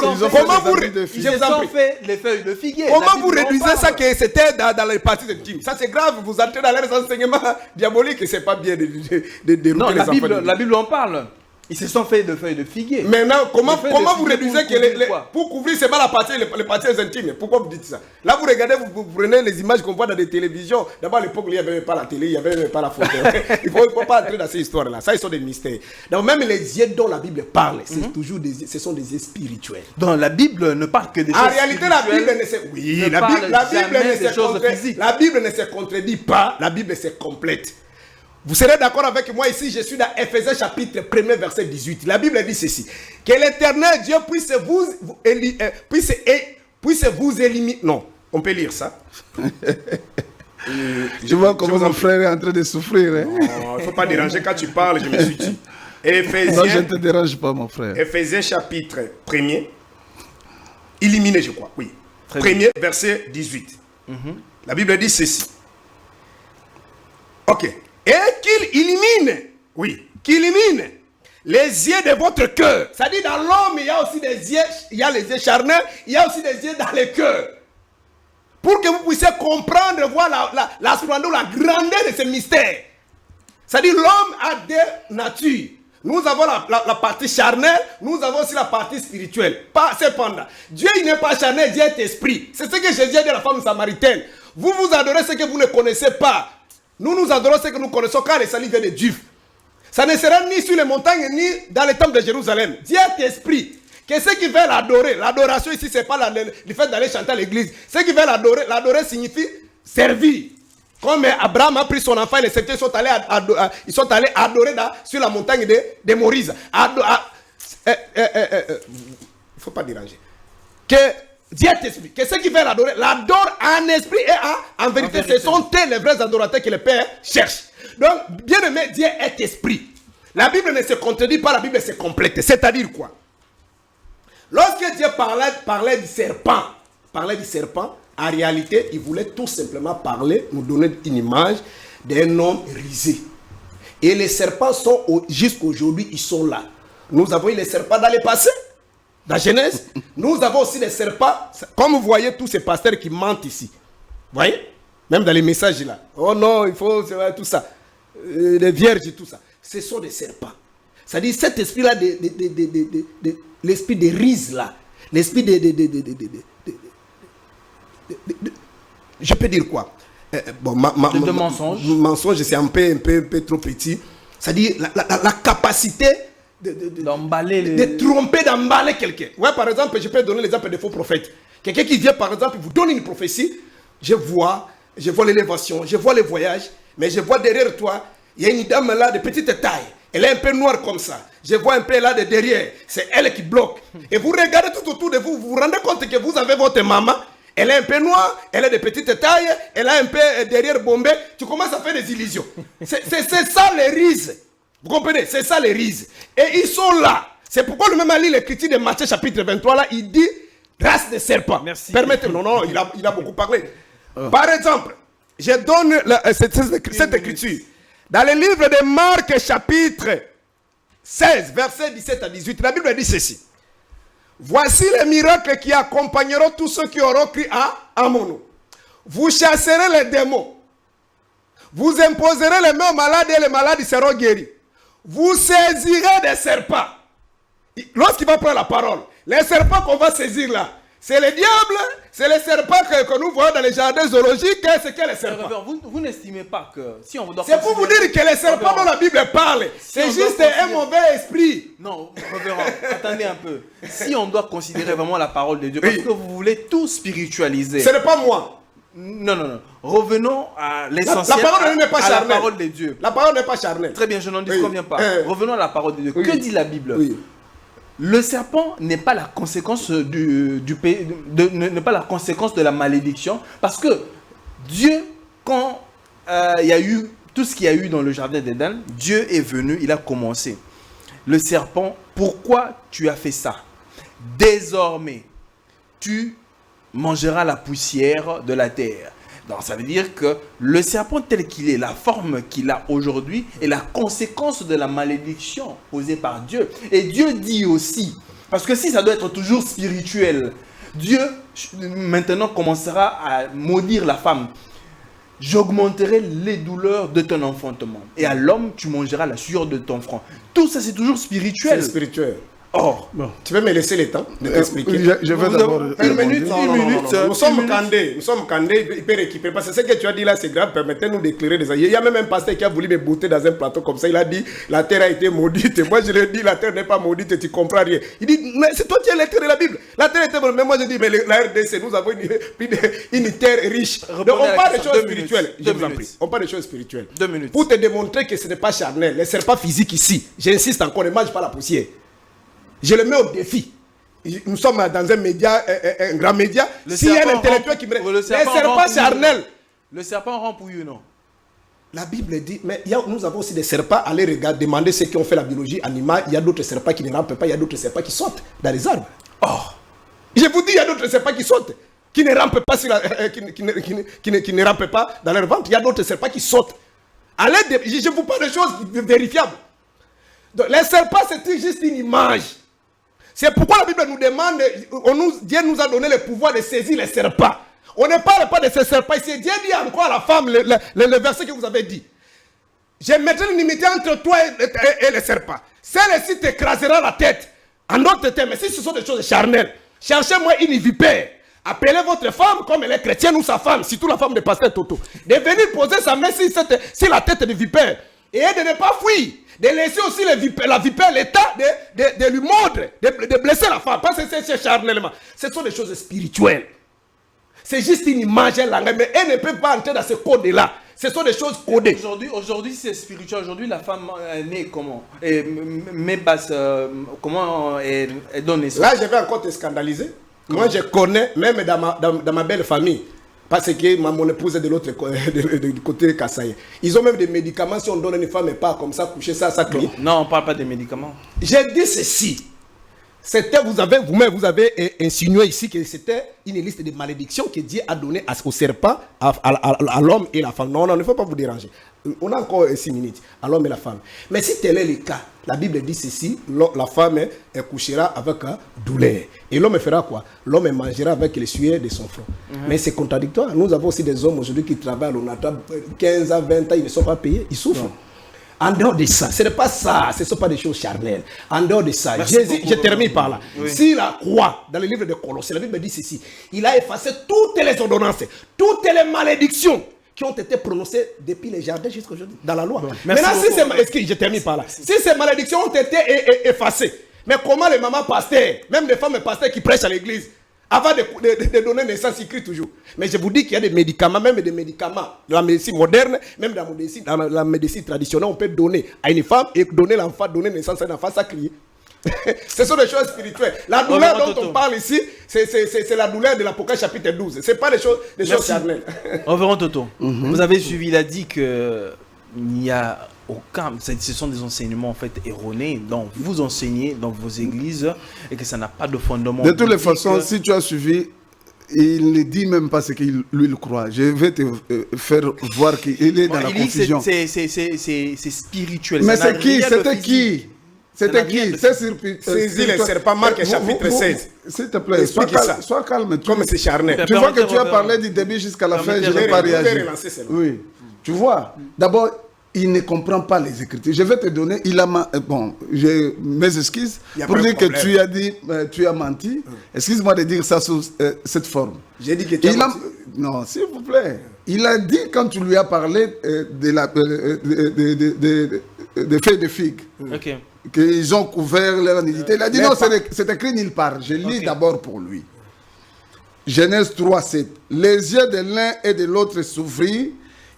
les feuilles de figuier. Comment vous réduisez ça que c'était dans les parties intimes? Ça, c'est grave. Vous entrez dans leurs enseignements diaboliques et c'est pas bien de non, les enfants. La Bible en parle. Ils se sont fait de feuilles de figuier. Maintenant, comment vous réduisez que pour couvrir seulement les parties intimes? Pourquoi vous dites ça? Là, vous regardez, vous prenez les images qu'on voit dans des télévisions. D'abord, à l'époque, il n'y avait pas la télé, il n'y avait même pas la photo. Il ne faut pas entrer dans ces histoires-là. Ça, ils sont des mystères. Donc, même les yeux dont la Bible parle, c'est toujours ce sont des yeux spirituels. Donc, la Bible ne parle que des choses spirituelles. En réalité, la Bible ne se contredit pas. La Bible, c'est complète. Vous serez d'accord avec moi ici, je suis dans Ephésiens chapitre 1er verset 18. La Bible dit ceci. Que l'Éternel Dieu puisse vous éliminer. Non, on peut lire ça. Je vois comment mon frère est en train de souffrir. Hein? Non, il ne faut pas déranger quand tu parles, je me suis dit. Non, je ne te dérange pas, mon frère. Ephésiens chapitre 1er. Éliminé, je crois, oui. Premier verset 18. La Bible dit ceci. Ok. Et qu'il illumine, oui, qu'il illumine les yeux de votre cœur. C'est-à-dire dans l'homme, il y a aussi des yeux, il y a les yeux charnels, il y a aussi des yeux dans le cœur. Pour que vous puissiez comprendre, voir la splendeur, la grandeur de ce mystère. C'est-à-dire l'homme a deux natures. Nous avons la partie charnelle, nous avons aussi la partie spirituelle. Cependant, Dieu il n'est pas charnel, Dieu est esprit. C'est ce que Jésus a dit à la femme samaritaine. Vous vous adorez ce que vous ne connaissez pas. Nous adorons ce que nous connaissons car le salut vient de Dieu. Ça ne sera ni sur les montagnes ni dans les temples de Jérusalem. Dieu est esprit. Qu'est-ce qui veut l'adorer? L'adoration ici, ce n'est pas le fait d'aller chanter à l'église. Ce qui veut l'adorer signifie servir. Comme Abraham a pris son enfant et les serviteurs ils sont allés adorer sur la montagne de Moïse. Il ne faut pas déranger. Que Dieu est esprit. Qu'est-ce qui fait l'adorer? L'adore en esprit et en vérité. Ce sont les vrais adorateurs que le Père cherche. Donc, bien aimé, Dieu est esprit. La Bible ne se contredit pas, la Bible se complète. C'est-à-dire quoi? Lorsque Dieu parlait du serpent, en réalité, il voulait tout simplement nous donner une image d'un homme risé. Et les serpents sont, jusqu'à aujourd'hui, ils sont là. Nous avons eu les serpents dans le passé, dans la Genèse. Nous avons aussi les serpents, comme vous voyez tous ces pasteurs qui mentent ici. Vous voyez? Même dans les messages là. Oh non, il faut tout ça. Les vierges et tout ça. Ce sont des serpents. C'est-à-dire cet esprit-là, l'esprit de rise là. L'esprit je peux dire quoi? De mensonge. Mensonge, c'est un peu trop petit. C'est-à-dire la capacité de tromper, d'emballer quelqu'un. Ouais, par exemple, je peux donner l'exemple des faux prophètes. Quelqu'un qui vient, par exemple, vous donne une prophétie. Je vois l'élévation, je vois le voyage, mais je vois derrière toi, il y a une dame là de petite taille. Elle est un peu noire comme ça. Je vois un peu là de derrière. C'est elle qui bloque. Et vous regardez tout autour de vous, vous vous rendez compte que vous avez votre maman. Elle est un peu noire, elle est de petite taille, elle a un peu derrière bombé. Tu commences à faire des illusions. C'est ça les rises. Vous comprenez? C'est ça les rises. Et ils sont là. C'est pourquoi le même à lire l'écriture de Matthieu chapitre 23 là, il dit race de serpents. Merci. Permettez-moi, non, il a beaucoup parlé. Par exemple, je donne cette écriture. Dans le livre de Marc chapitre 16, versets 17 à 18, la Bible dit ceci. Voici les miracles qui accompagneront tous ceux qui auront cru à mon nom. Vous chasserez les démons. Vous imposerez les mains aux malades et les malades seront guéris. Vous saisirez des serpents. Lorsqu'il va prendre la parole, les serpents qu'on va saisir là, c'est le diable, c'est les serpents que nous voyons dans les jardins zoologiques, c'est que les serpents. Vous n'estimez pas que si on doit... C'est pour vous dire que les serpents dont la Bible parle, c'est juste un mauvais esprit. Non, révérend, attendez un peu. Si on doit considérer vraiment la parole de Dieu, parce que vous voulez tout spiritualiser. Ce n'est pas moi. Non. Revenons à l'essentiel. La parole n'est pas charnelle. La parole de Dieu. La parole n'est pas charnelle. Très bien, je n'en disconviens pas. Revenons à la parole de Dieu. Oui. Que dit la Bible? Oui. Le serpent n'est pas la conséquence n'est pas la conséquence de la malédiction, parce que Dieu, quand il y a eu tout ce qu'il y a eu dans le jardin d'Éden, Dieu est venu, il a commencé. Le serpent, pourquoi tu as fait ça? Désormais, tu mangeras la poussière de la terre. Donc ça veut dire que le serpent tel qu'il est, la forme qu'il a aujourd'hui, est la conséquence de la malédiction posée par Dieu. Et Dieu dit aussi, parce que si ça doit être toujours spirituel, Dieu maintenant commencera à maudire la femme. J'augmenterai les douleurs de ton enfantement. Et à l'homme, tu mangeras la sueur de ton front. Tout ça, c'est toujours spirituel. C'est spirituel. Or, tu veux me laisser le temps de t'expliquer? Je veux d'abord... Une minute. Nous sommes candés, il peut récupérer. Parce que ce que tu as dit là, c'est grave. Permettez-nous d'éclairer des aïeux. Il y a même un pasteur qui a voulu me bouter dans un plateau comme ça. Il a dit, la terre a été maudite. Moi, je lui ai dit, la terre n'est pas maudite, tu comprends rien. Il dit, mais c'est toi qui as l'écrit de la Bible. La terre était maudite. Mais moi, je dis, mais la RDC, nous avons une terre riche. Donc, on parle de choses spirituelles. Je vous en prie. On parle de choses spirituelles. 2 minutes. Pour te démontrer que ce n'est pas charnel. Les serpents physiques ici, j'insiste encore, ne mange pas la poussière. Je le mets au défi. Nous sommes dans un média, un grand média. S'il y a un intellectuel qui me... Les serpents charnels. Le serpent rampe ou non? La Bible dit, mais nous avons aussi des serpents. Allez regarder, demander ceux qui ont fait la biologie animale. Il y a d'autres serpents qui ne rampent pas. Il y a d'autres serpents qui sautent dans les arbres. Oh. Je vous dis, il y a d'autres serpents qui sautent. qui ne rampent pas, qui ne rampent pas dans leur ventre. Il y a d'autres serpents qui sautent. À l'aide je vous parle de choses vérifiables. Donc, les serpents, c'est juste une image. C'est pourquoi la Bible nous demande, Dieu nous a donné le pouvoir de saisir les serpents. On ne parle pas de ces serpents ici. Dieu dit encore à la femme, le verset que vous avez dit. Je mettrai une limite entre toi et les serpents. Celle-ci t'écrasera la tête. En d'autres termes, si ce sont des choses charnelles, cherchez-moi une vipère. Appelez votre femme comme elle est chrétienne ou sa femme, surtout la femme de pasteur Toto. De venir poser sa main sur la tête de vipère. Et de ne pas fuir. De laisser aussi la vipère l'état de lui mordre, de blesser la femme. Parce que c'est charnellement. Ce sont des choses spirituelles. C'est juste une image, un langage, mais elle ne peut pas entrer dans ce code-là. Ce sont des choses codées. Aujourd'hui, c'est spirituel. Aujourd'hui, la femme est née comment? Mais basse, comment elle donne naissance? Là, je vais encore te scandaliser. Moi, je connais, même dans ma belle famille, parce que mon épouse est de l'autre du côté Kassaye. Ils ont même des médicaments. Si on donne une femme et pas comme ça, coucher ça crie. Non, on ne parle pas des médicaments. J'ai dit ceci. Vous-même, vous avez insinué ici que c'était une liste de malédictions que Dieu a donné au serpent, à l'homme et la femme. Non, il ne faut pas vous déranger. On a encore 6 minutes, à l'homme et la femme. Mais si tel est le cas, la Bible dit ceci, la femme elle couchera avec douleur. Et l'homme fera quoi? L'homme mangera avec les sueurs de son front. Mais c'est contradictoire. Nous avons aussi des hommes aujourd'hui qui travaillent, on attend 15 à 20 ans, ils ne sont pas payés, ils souffrent. Non. En dehors de ça, ce n'est pas ça, ce ne sont pas des choses charnelles. En dehors de ça, Jésus, je termine par là. Oui. Si la croix, dans le livre de Colossiens, la Bible dit ceci, il a effacé toutes les ordonnances, toutes les malédictions qui ont été prononcées depuis les jardins jusqu'à aujourd'hui, dans la loi. Maintenant, je termine par là. Si ces malédictions ont été effacées, mais comment les mamans pasteurs, même les femmes pasteurs qui prêchent à l'église, avant de donner naissance, ils crient toujours. Mais je vous dis qu'il y a des médicaments, même des médicaments de la médecine moderne, même dans la médecine traditionnelle, on peut donner à une femme et donner l'enfant, donner naissance à un enfant, ça crie. Ce sont des choses spirituelles. La douleur dont on parle ici, c'est la douleur de l'Apocalypse chapitre 12. Ce n'est pas des choses charnelles. Reverend Toto, vous avez suivi, il a dit qu'il n'y a aucun, ce sont des enseignements en fait erronés dont vous enseignez dans vos églises et que ça n'a pas de fondement. De toutes les façons, si tu as suivi, il ne dit même pas ce qu'il lui croit. Je vais te faire voir qu'il est dans la confusion. C'est spirituel. Mais c'est qui? C'était qui? C'était qui? C'est Saisis les serpents, Marc chapitre 16. S'il te plaît, sois calme. Comme c'est charnel. Tu vois que tu as parlé du début jusqu'à la fin, je n'ai pas réagi. Oui. Tu vois, d'abord, il ne comprend pas les Écritures. Je vais te donner, bon, j'ai mes excuses pour dire que tu as dit, tu as menti. Excuse-moi de dire ça sous cette forme. J'ai dit que tu as menti. Non, s'il vous plaît. Il a dit quand tu lui as parlé des feuilles de figues, qu'ils ont couvert leur nudité. Il a dit non, c'est écrit nulle part. Je lis d'abord pour lui. Genèse 3, 7. Les yeux de l'un et de l'autre s'ouvrirent.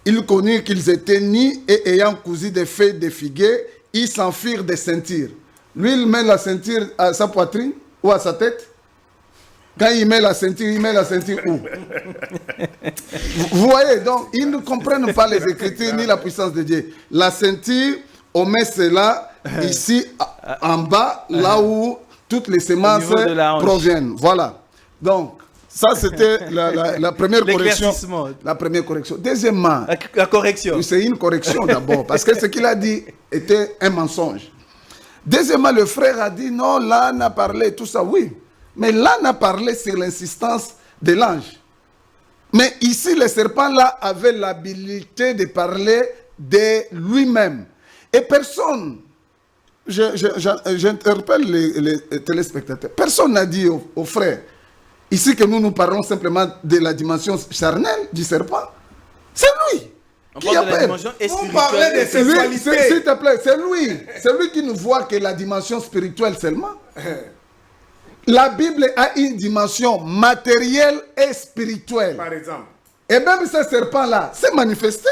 Ils connurent qu'ils étaient nus et ayant cousu des feuilles de figuier, ils s'enfuirent des ceintures. Lui, il met la ceinture à sa poitrine ou à sa tête. Quand il met la ceinture où? Vous voyez, donc, ils ne comprennent pas les Écritures ni la puissance de Dieu. La ceinture, on met cela ici, en bas, là où toutes les semences proviennent. Voilà. Donc, ça, c'était la première correction. La première correction. Deuxièmement, la correction. C'est une correction d'abord, parce que ce qu'il a dit était un mensonge. Deuxièmement, le frère a dit non, l'âne a parlé, tout ça, oui. Mais l'âne a parlé sur l'insistance de l'ange. Mais ici, le serpent-là avait l'habilité de parler de lui-même. Et personne, j'interpelle les téléspectateurs, personne n'a dit aux frères, ici que nous parlons simplement de la dimension charnelle du serpent. C'est lui qui appelle. On parlait de sexualité. S'il te plaît, c'est lui qui ne voit que la dimension spirituelle seulement. La Bible a une dimension matérielle et spirituelle. Par exemple. Et même ce serpent-là s'est manifesté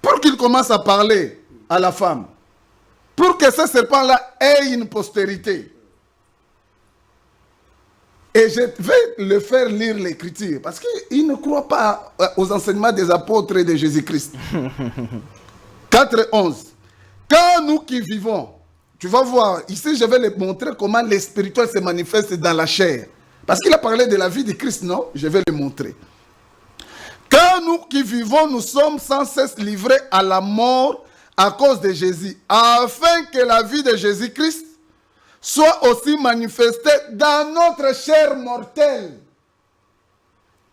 pour qu'il commence à parler à la femme. Pour que ce serpent-là ait une postérité. Et je vais le faire lire l'Écriture, parce qu'il ne croit pas aux enseignements des apôtres et de Jésus-Christ. 4:11. Quand nous qui vivons, tu vas voir, ici je vais le montrer comment le spirituel se manifeste dans la chair. Parce qu'il a parlé de la vie de Christ, non? Je vais le montrer. Car nous qui vivons, nous sommes sans cesse livrés à la mort à cause de Jésus, afin que la vie de Jésus-Christ soit aussi manifestée dans notre chair mortelle.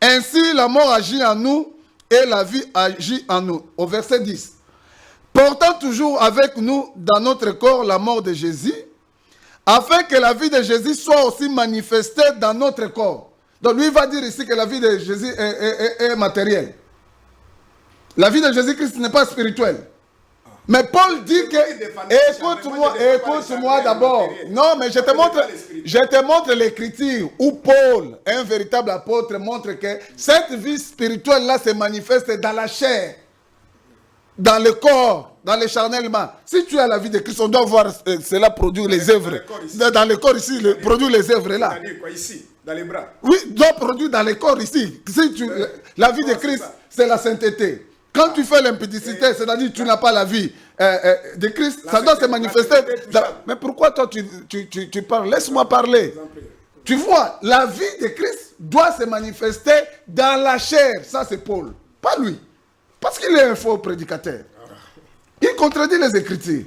Ainsi, la mort agit en nous et la vie agit en nous. Au verset 10. Portant toujours avec nous dans notre corps la mort de Jésus, afin que la vie de Jésus soit aussi manifestée dans notre corps. Donc lui va dire ici que la vie de Jésus est matérielle. La vie de Jésus-Christ n'est pas spirituelle. Mais Paul dit que, écoute-moi d'abord. Non, mais je te montre l'écriture où Paul, un véritable apôtre, montre que cette vie spirituelle-là se manifeste dans la chair, dans le corps, dans le charnellement. Si tu as la vie de Christ, on doit voir cela produire les œuvres. Dans le corps ici, produire les œuvres là. C'est-à-dire quoi, ici, dans les bras? Oui, doit produire dans le corps ici. La vie de Christ, c'est la sainteté. Quand tu fais l'impudicité, c'est-à-dire que tu n'as pas la vie de Christ, ça doit se manifester. Mais pourquoi toi tu parles? Laisse-moi parler. Tu vois, la vie de Christ doit se manifester dans la chair. Ça, c'est Paul. Pas lui. Parce qu'il est un faux prédicateur. Il contredit les Écritures.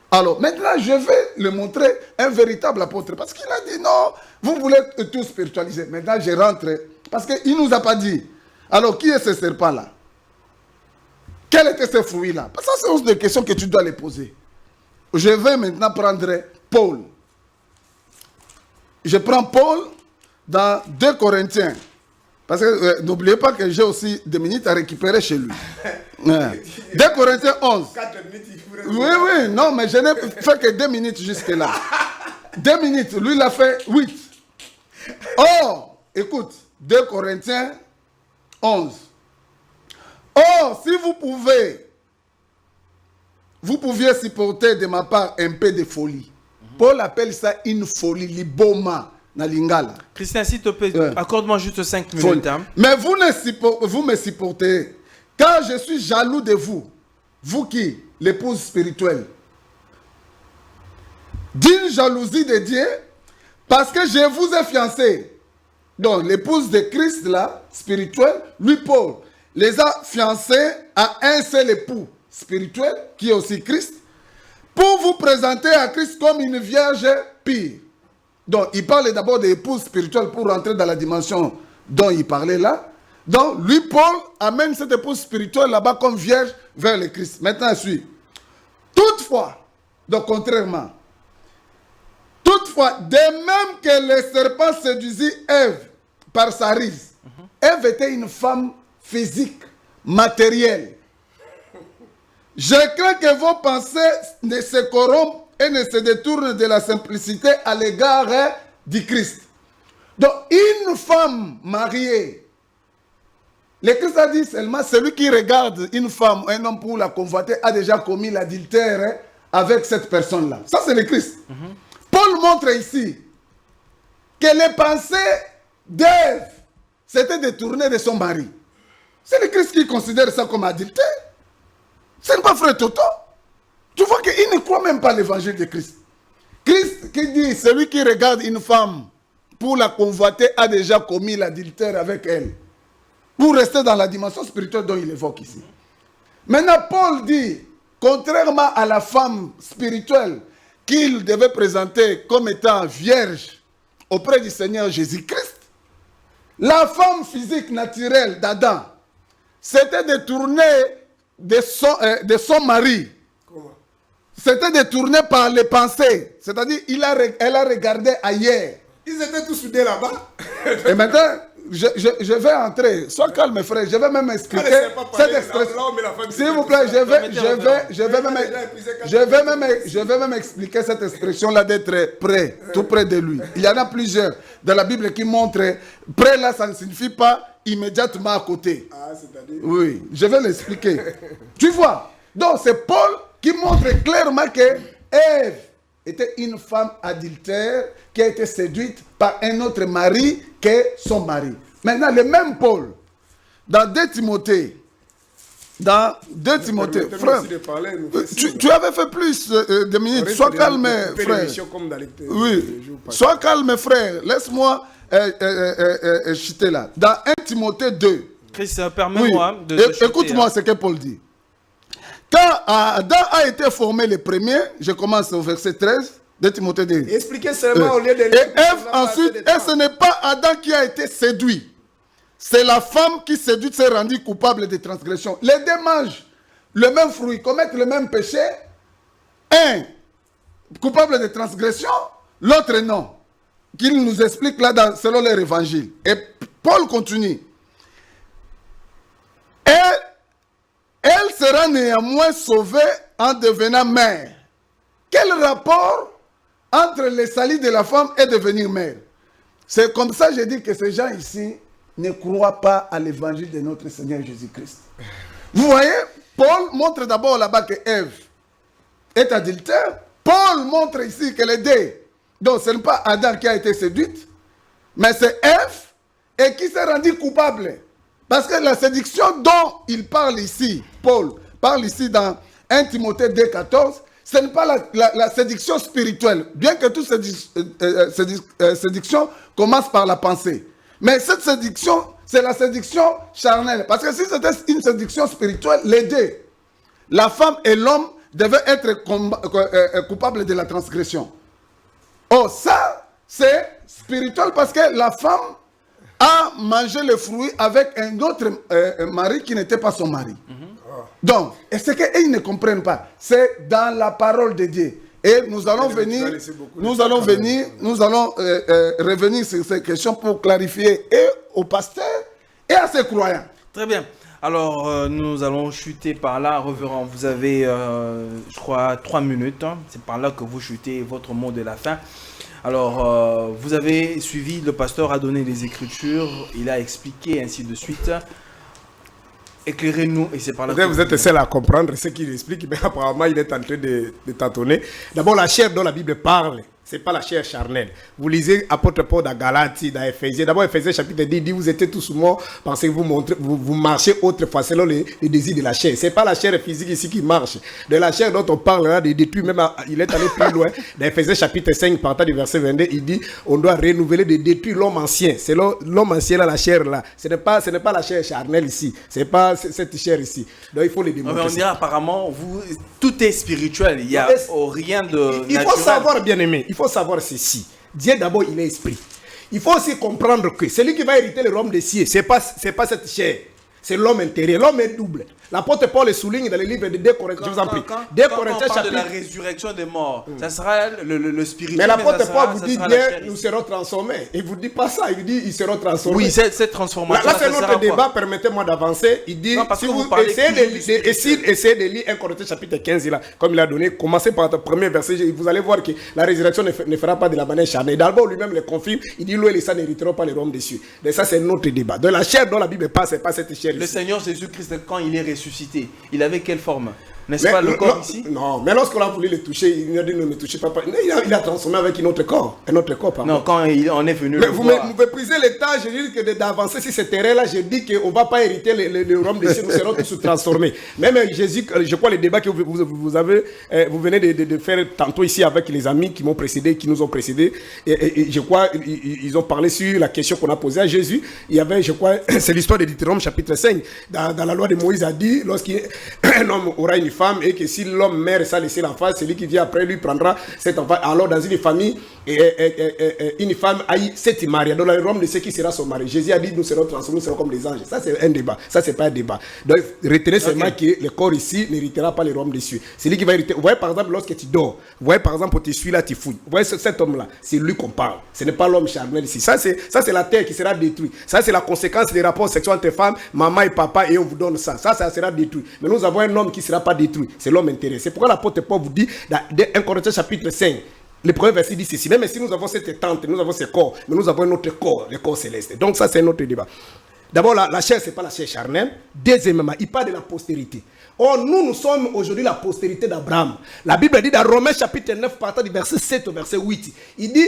Alors, maintenant, je vais le montrer un véritable apôtre. Parce qu'il a dit, non, vous voulez tout spiritualiser. Maintenant, je rentre. Parce qu'il ne nous a pas dit. Alors, qui est ce serpent-là? Quel était ce fruit-là? Parce que ça, c'est une des questions que tu dois les poser. Je vais maintenant prendre Paul. Je prends Paul dans 2 Corinthiens. Parce que n'oubliez pas que j'ai aussi des minutes à récupérer chez lui. 2 Corinthiens 11. 4 minutes, oui, non, mais je n'ai fait que 2 minutes jusque-là. 2 minutes, lui, il a fait 8. Oh, écoute, 2 Corinthiens 11. Oh, si vous pouviez supporter de ma part un peu de folie. Paul appelle ça une folie, liboma, na lingala. Christian, s'il te plaît, accorde-moi juste 5 minutes. Hein. Mais vous me supportez, car je suis jaloux de vous. Vous qui, l'épouse spirituelle. D'une jalousie de Dieu, parce que je vous ai fiancé. Donc, l'épouse de Christ, là, spirituelle, lui, Paul, les a fiancés à un seul époux spirituel, qui est aussi Christ, pour vous présenter à Christ comme une vierge pure. Donc, il parle d'abord d'épouse spirituelle pour rentrer dans la dimension dont il parlait là. Donc, lui, Paul, amène cette épouse spirituelle là-bas comme vierge vers le Christ. Maintenant, suis. Toutefois, donc contrairement, toutefois, de même que le serpent séduisit Ève par sa ruse, Ève était une femme physique, matérielle. Je crains que vos pensées ne se corrompent et ne se détournent de la simplicité à l'égard du Christ. Donc, une femme mariée, le Christ a dit seulement, celui qui regarde une femme, un homme pour la convoiter, a déjà commis l'adultère avec cette personne-là. Ça, c'est le Christ. Paul montre ici que les pensées d'Ève s'étaient détournées de son mari. C'est le Christ qui considère ça comme adultère. Ce n'est pas frère Toto. Tu vois qu'il ne croit même pas l'évangile de Christ. Christ qui dit, celui qui regarde une femme pour la convoiter a déjà commis l'adultère avec elle. Pour rester dans la dimension spirituelle dont il évoque ici. Maintenant, Paul dit, contrairement à la femme spirituelle qu'il devait présenter comme étant vierge auprès du Seigneur Jésus-Christ, la femme physique naturelle d'Adam s'était détournée de son mari. Comment? C'était détourné par les pensées. C'est-à-dire, elle a regardé ailleurs. Ils étaient tous soudés là-bas. Et maintenant, je vais entrer. Sois calme, frère. Je vais même expliquer cette expression. S'il vous plaît, je vais même expliquer cette expression-là d'être près, tout près de lui. Il y en a plusieurs dans la Bible qui montrent près là, ça ne signifie pas immédiatement à côté. Ah, c'est-à-dire? Oui, je vais l'expliquer. Tu vois? Donc, c'est Paul qui montre clairement que Ève était une femme adultère qui a été séduite par un autre mari que son mari. Maintenant, le même Paul, dans 2 Timothée, frère, tu avais fait plus de minutes. Sois calme, frère. Oui, sois calme, frère. Laisse-moi chuté là. Dans 1 Timothée 2. Christ, permets-moi de chuter, écoute-moi ce que Paul dit. Quand Adam a été formé le premier, je commence au verset 13 de Timothée 2. Expliquez seulement au lieu de... Et Ève ensuite, et ce n'est pas Adam qui a été séduit. C'est la femme qui séduite s'est rendue coupable de transgression. Les deux mangent le même fruit, commettent le même péché. Un coupable de transgression, l'autre non. Qu'il nous explique là selon leur évangile. Et Paul continue. Elle sera néanmoins sauvée en devenant mère. Quel rapport entre le salut de la femme et devenir mère? C'est comme ça que je dis que ces gens ici ne croient pas à l'évangile de notre Seigneur Jésus-Christ. Vous voyez, Paul montre d'abord là-bas que Ève est adultère. Paul montre ici que les deux. Donc ce n'est pas Adam qui a été séduite, mais c'est Ève et qui s'est rendue coupable. Parce que la séduction dont il parle ici, Paul parle ici dans 1 Timothée 2,14, ce n'est pas la séduction spirituelle, bien que toute séduction commence par la pensée. Mais cette séduction, c'est la séduction charnelle. Parce que si c'était une séduction spirituelle, les deux, la femme et l'homme, devaient être coupables de la transgression. Oh, ça, c'est spirituel parce que la femme a mangé le fruit avec un autre mari qui n'était pas son mari. Donc, et ce qu'ils ne comprennent pas, c'est dans la parole de Dieu. Et nous allons revenir sur ces questions pour clarifier et aux pasteurs et à ces croyants. Très bien. Alors, nous allons chuter par là. Reverend, vous avez, je crois, 3 minutes. Hein. C'est par là que vous chutez votre mot de la fin. Alors, vous avez suivi, le pasteur a donné les Écritures, il a expliqué, ainsi de suite. Éclairez-nous, et c'est par là que vous êtes seul à comprendre ce qu'il explique, mais apparemment, il est en train de tâtonner. D'abord, la chair dont la Bible parle, ce n'est pas la chair charnelle. Vous lisez apôtre Paul dans Galatie, dans Éphésiens. D'abord, Éphésiens chapitre 10 dit, vous étiez tous morts parce que vous marchez autrefois selon les désirs de la chair. Ce n'est pas la chair physique ici qui marche. De la chair dont on parle là, depuis même, il est allé plus loin. Dans Éphésiens chapitre 5, partant du verset 22, il dit, on doit renouveler, de détruire l'homme ancien. C'est l'homme ancien là, la chair là. Ce n'est pas la chair charnelle ici. Ce n'est pas cette chair ici. Donc, il faut les démontrer. On dirait apparemment, tout est spirituel. Il n'y a rien de naturel. Il faut savoir, bien aimé. Il faut savoir ceci. Dieu d'abord, il est esprit. Il faut aussi comprendre que celui qui va hériter le royaume des cieux, c'est pas cette chair. C'est l'homme intérieur. L'homme est double. L'apôtre Paul le souligne dans le livre de 2 Corinthiens. Je vous en prie. 2 Corinthiens chapitre. De la résurrection des morts, ça sera le spirituel. Mais l'apôtre Paul vous dit bien, nous serons transformés. Il ne vous dit pas ça. Il dit, ils seront transformés. Oui, cette transformation. Là, c'est notre débat. Permettez-moi d'avancer. Il dit, si vous essayez de lire 1 Corinthiens chapitre 15, là, comme il a donné, commencez par le premier verset, vous allez voir que la résurrection ne fera pas de la manière charnelle. D'abord, lui-même le confirme. Il dit, l'eau et les sangs n'hériteront pas le royaume des cieux. Donc ça, c'est notre débat. De la chair dont la Bible parle, ce n'est pas cette chair. Le Seigneur Jésus-Christ, quand il est ressuscité, il avait quelle forme? N'est-ce pas le corps ici? Non, mais lorsqu'on a voulu le toucher, il a dit ne me touchez pas. Il a transformé avec un autre corps. Pardon. Non, quand on est venu. Mais vous méprisez le temps, je dis que d'avancer sur ce terrain-là, je dis qu'on ne va pas hériter le royaume des cieux, nous serons tous transformés. Même Jésus, je crois les débats que vous venez de faire tantôt ici avec les amis qui m'ont précédé, qui nous ont précédés, et je crois ils ont parlé sur la question qu'on a posée à Jésus. Il y avait, je crois, c'est l'histoire de Deutéronome chapitre 5. Dans la loi de Moïse a dit, lorsqu'un homme aura une femme et que si l'homme meurt sans laisser l'enfant, celui qui vient après lui prendra cet enfant. Alors dans une famille, une femme a eu 7 maris. Dans le royaume de ceux qui sera son mari. Jésus a dit nous serons transformés, nous serons comme des anges. Ça c'est un débat. Ça c'est pas un débat. Donc retenez seulement que le corps ici n'héritera pas le royaume des cieux. C'est lui qui va hériter. Vous voyez par exemple lorsque tu dors, vous voyez par exemple tu suis là, tu fouilles. Vous voyez cet homme-là, c'est lui qu'on parle. Ce n'est pas l'homme charnel ici. Ça c'est la terre qui sera détruite. Ça c'est la conséquence des rapports sexuels entre femmes, maman et papa, et on vous donne ça. Ça sera détruit. Mais nous avons un homme qui ne sera pas détruit. C'est l'homme intérieur. C'est pourquoi l'apôtre Paul vous dit dans 1 Corinthiens chapitre 5, le premier verset dit ceci. Même si nous avons cette tente, nous avons ce corps, mais nous avons notre corps, le corps céleste. Donc ça c'est notre débat. D'abord la chair, ce n'est pas la chair charnelle. Deuxièmement, il parle de la postérité. Or nous sommes aujourd'hui la postérité d'Abraham. La Bible dit dans Romains chapitre 9, partant du verset 7 au verset 8, il dit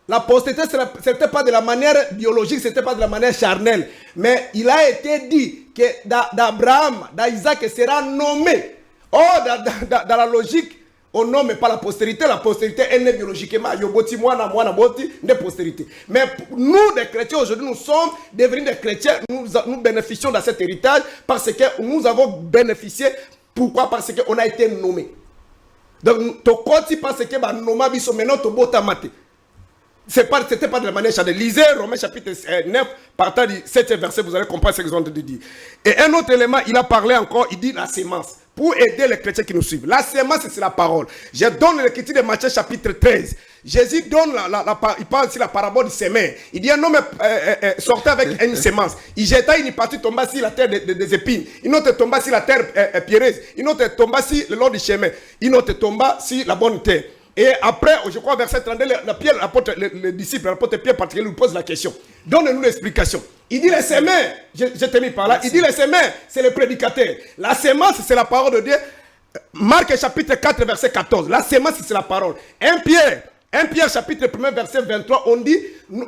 la postérité, ce n'était pas de la manière biologique, ce n'était pas de la manière charnelle. Mais il a été dit que d'Abraham, d'Isaac sera nommé. Or, dans la logique, on nomme pas la postérité elle est biologiquement yoboti mwana boti de postérité. Mais nous des chrétiens aujourd'hui, nous sommes devenus des chrétiens, nous bénéficions de cet héritage parce que nous avons bénéficié. Pourquoi? Parce qu'on a été nommé. Donc to koti parce que ba noma biso maintenant to bota mate. C'était pas de la manière de lisez Romains chapitre 9, partant du 7e verset, vous allez comprendre ce qu'ils ont dit. Et un autre élément, il a parlé encore, il dit la sémence. Pour aider les chrétiens qui nous suivent. La sémence, c'est la parole. Je donne l'écriture de Matthieu chapitre 13. Jésus donne il parle aussi la parabole du sémin. Il dit un homme sortait avec une sémence. Il jeta une partie, tomba sur la terre des épines. Une autre tomba sur la terre pierreuse. Une autre tomba sur le long du chemin. Une autre tomba sur la bonne terre. Et après, je crois, verset 32, le disciple, l'apôtre Pierre particulier, lui pose la question. Donne-nous l'explication. Il dit les semences, je t'ai mis par là, il dit les semences, c'est le prédicateur. La semence, c'est la parole de Dieu. Marc chapitre 4, verset 14. La semence, c'est la parole. 1 Pierre chapitre 1, verset 23, on dit,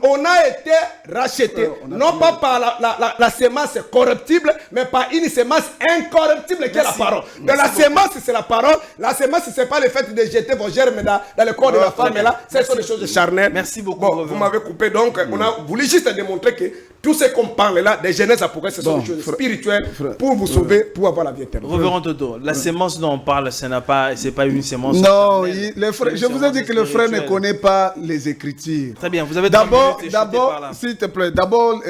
on a été racheté, non pas par la semence corruptible, mais par une semence incorruptible qui est la parole. Donc la semence, c'est la parole. La semence, ce n'est pas le fait de jeter vos germes dans le corps de la femme, mais là, ce sont des choses charnelles. Merci beaucoup. Bon, vous m'avez coupé, donc on a voulu juste démontrer que tout ce qu'on parle là, des Genèse à Apocalypse, ce sont des choses spirituelles pour vous sauver, pour avoir la vie éternelle. Révérend Toto, la sémence dont on parle, ce n'est pas une sémence. Non, je vous ai dit que le frère ne connaît pas les Écritures. Très bien, vous avez d'abord, s'il te plaît, d'abord,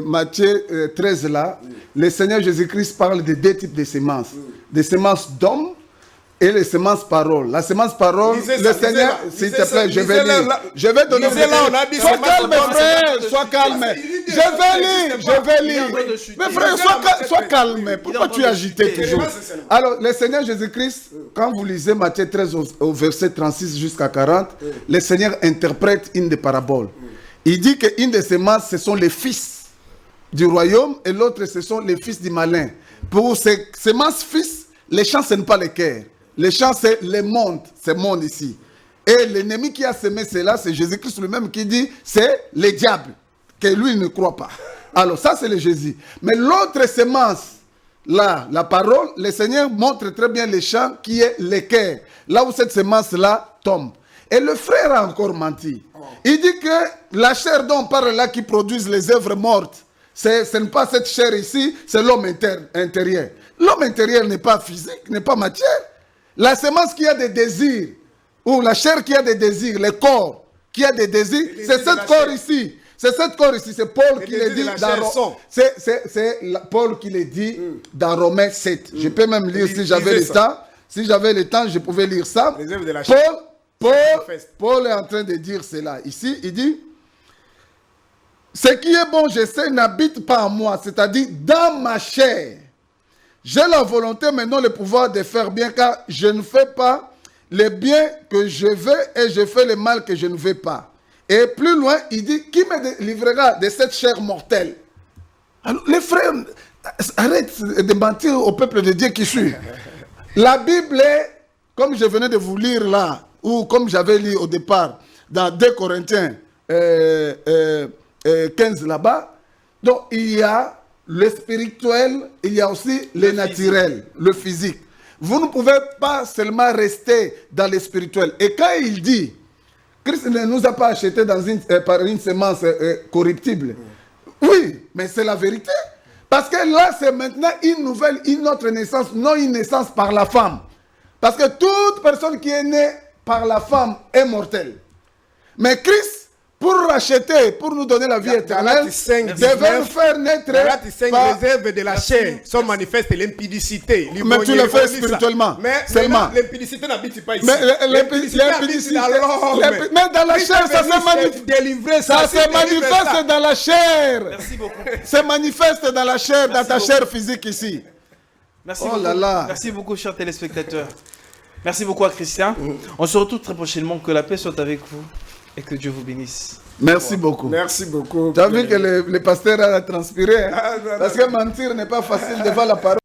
Matthieu 13 là, le Seigneur Jésus-Christ parle de deux types de semences. Des semences d'hommes et les semences paroles. La semence parole, le Seigneur, s'il te plaît, je vais lire. Je vais donner. Sois calme, frère, sois calme. Je vais lire. Mais frère, sois calme. Pourquoi tu es agité toujours? Alors, le Seigneur Jésus-Christ, quand vous lisez Matthieu 13 au verset 36 jusqu'à 40, le Seigneur interprète une des paraboles. Il dit qu'une des semences, ce sont les fils du royaume et l'autre, ce sont les fils du malin. Pour ces semences fils, les champs, ce n'est pas les cœurs. Les champs, c'est le monde, ce monde ici. Et l'ennemi qui a semé cela, c'est Jésus-Christ lui-même qui dit, c'est le diable, que lui ne croit pas. Alors ça, c'est le Jésus. Mais l'autre semence, là, la parole, le Seigneur montre très bien les champs qui est le cœur. Là où cette semence-là tombe. Et le frère a encore menti. Il dit que la chair dont on parle là, qui produit les œuvres mortes, ce n'est pas cette chair ici, c'est l'homme intérieur. L'homme intérieur n'est pas physique, n'est pas matière. La semence qui a des désirs, ou la chair qui a des désirs, le corps qui a des désirs, c'est cette corps ici. C'est cette corps ici, c'est Paul qui le dit dans c'est Paul qui le dit dans Romains 7. Je peux même lire si j'avais le temps. Si j'avais le temps, je pouvais lire ça. Paul est en train de dire cela. Ici, il dit, ce qui est bon, je sais, n'habite pas en moi, c'est-à-dire dans ma chair. J'ai la volonté, mais non le pouvoir de faire bien, car je ne fais pas le bien que je veux et je fais le mal que je ne veux pas. Et plus loin, il dit, qui me délivrera de cette chair mortelle? Alors, les frères, arrête de mentir au peuple de Dieu qui suit. La Bible est, comme je venais de vous lire là, ou comme j'avais lu au départ, dans 2 Corinthiens 15 là-bas, donc il y a le spirituel, il y a aussi le naturel, le physique. Vous ne pouvez pas seulement rester dans le spirituel. Et quand il dit, Christ ne nous a pas achetés par une semence corruptible. Oui, mais c'est la vérité. Parce que là, c'est maintenant une autre naissance, non une naissance par la femme. Parce que toute personne qui est née par la femme est mortelle. Mais Christ, pour racheter, pour nous donner la vie éternelle, devait nous faire naître par... Les œuvres de la chair sont manifestes, l'impudicité. Mais tu le fais spirituellement. Mais l'impudicité n'habite pas ici. Mais l'impudicité dans l'homme. Mais dans la chair, ça se manifeste. Ça se manifeste dans la chair. Merci beaucoup. Ça se manifeste dans la chair, dans ta chair physique ici. Merci beaucoup. Merci beaucoup, chers téléspectateurs. Merci beaucoup à Christian. On se retrouve très prochainement. Que la paix soit avec vous. Et que Dieu vous bénisse. Merci beaucoup. Merci beaucoup. Tu as vu que le pasteur a transpiré. Hein? Parce que mentir n'est pas facile devant la parole.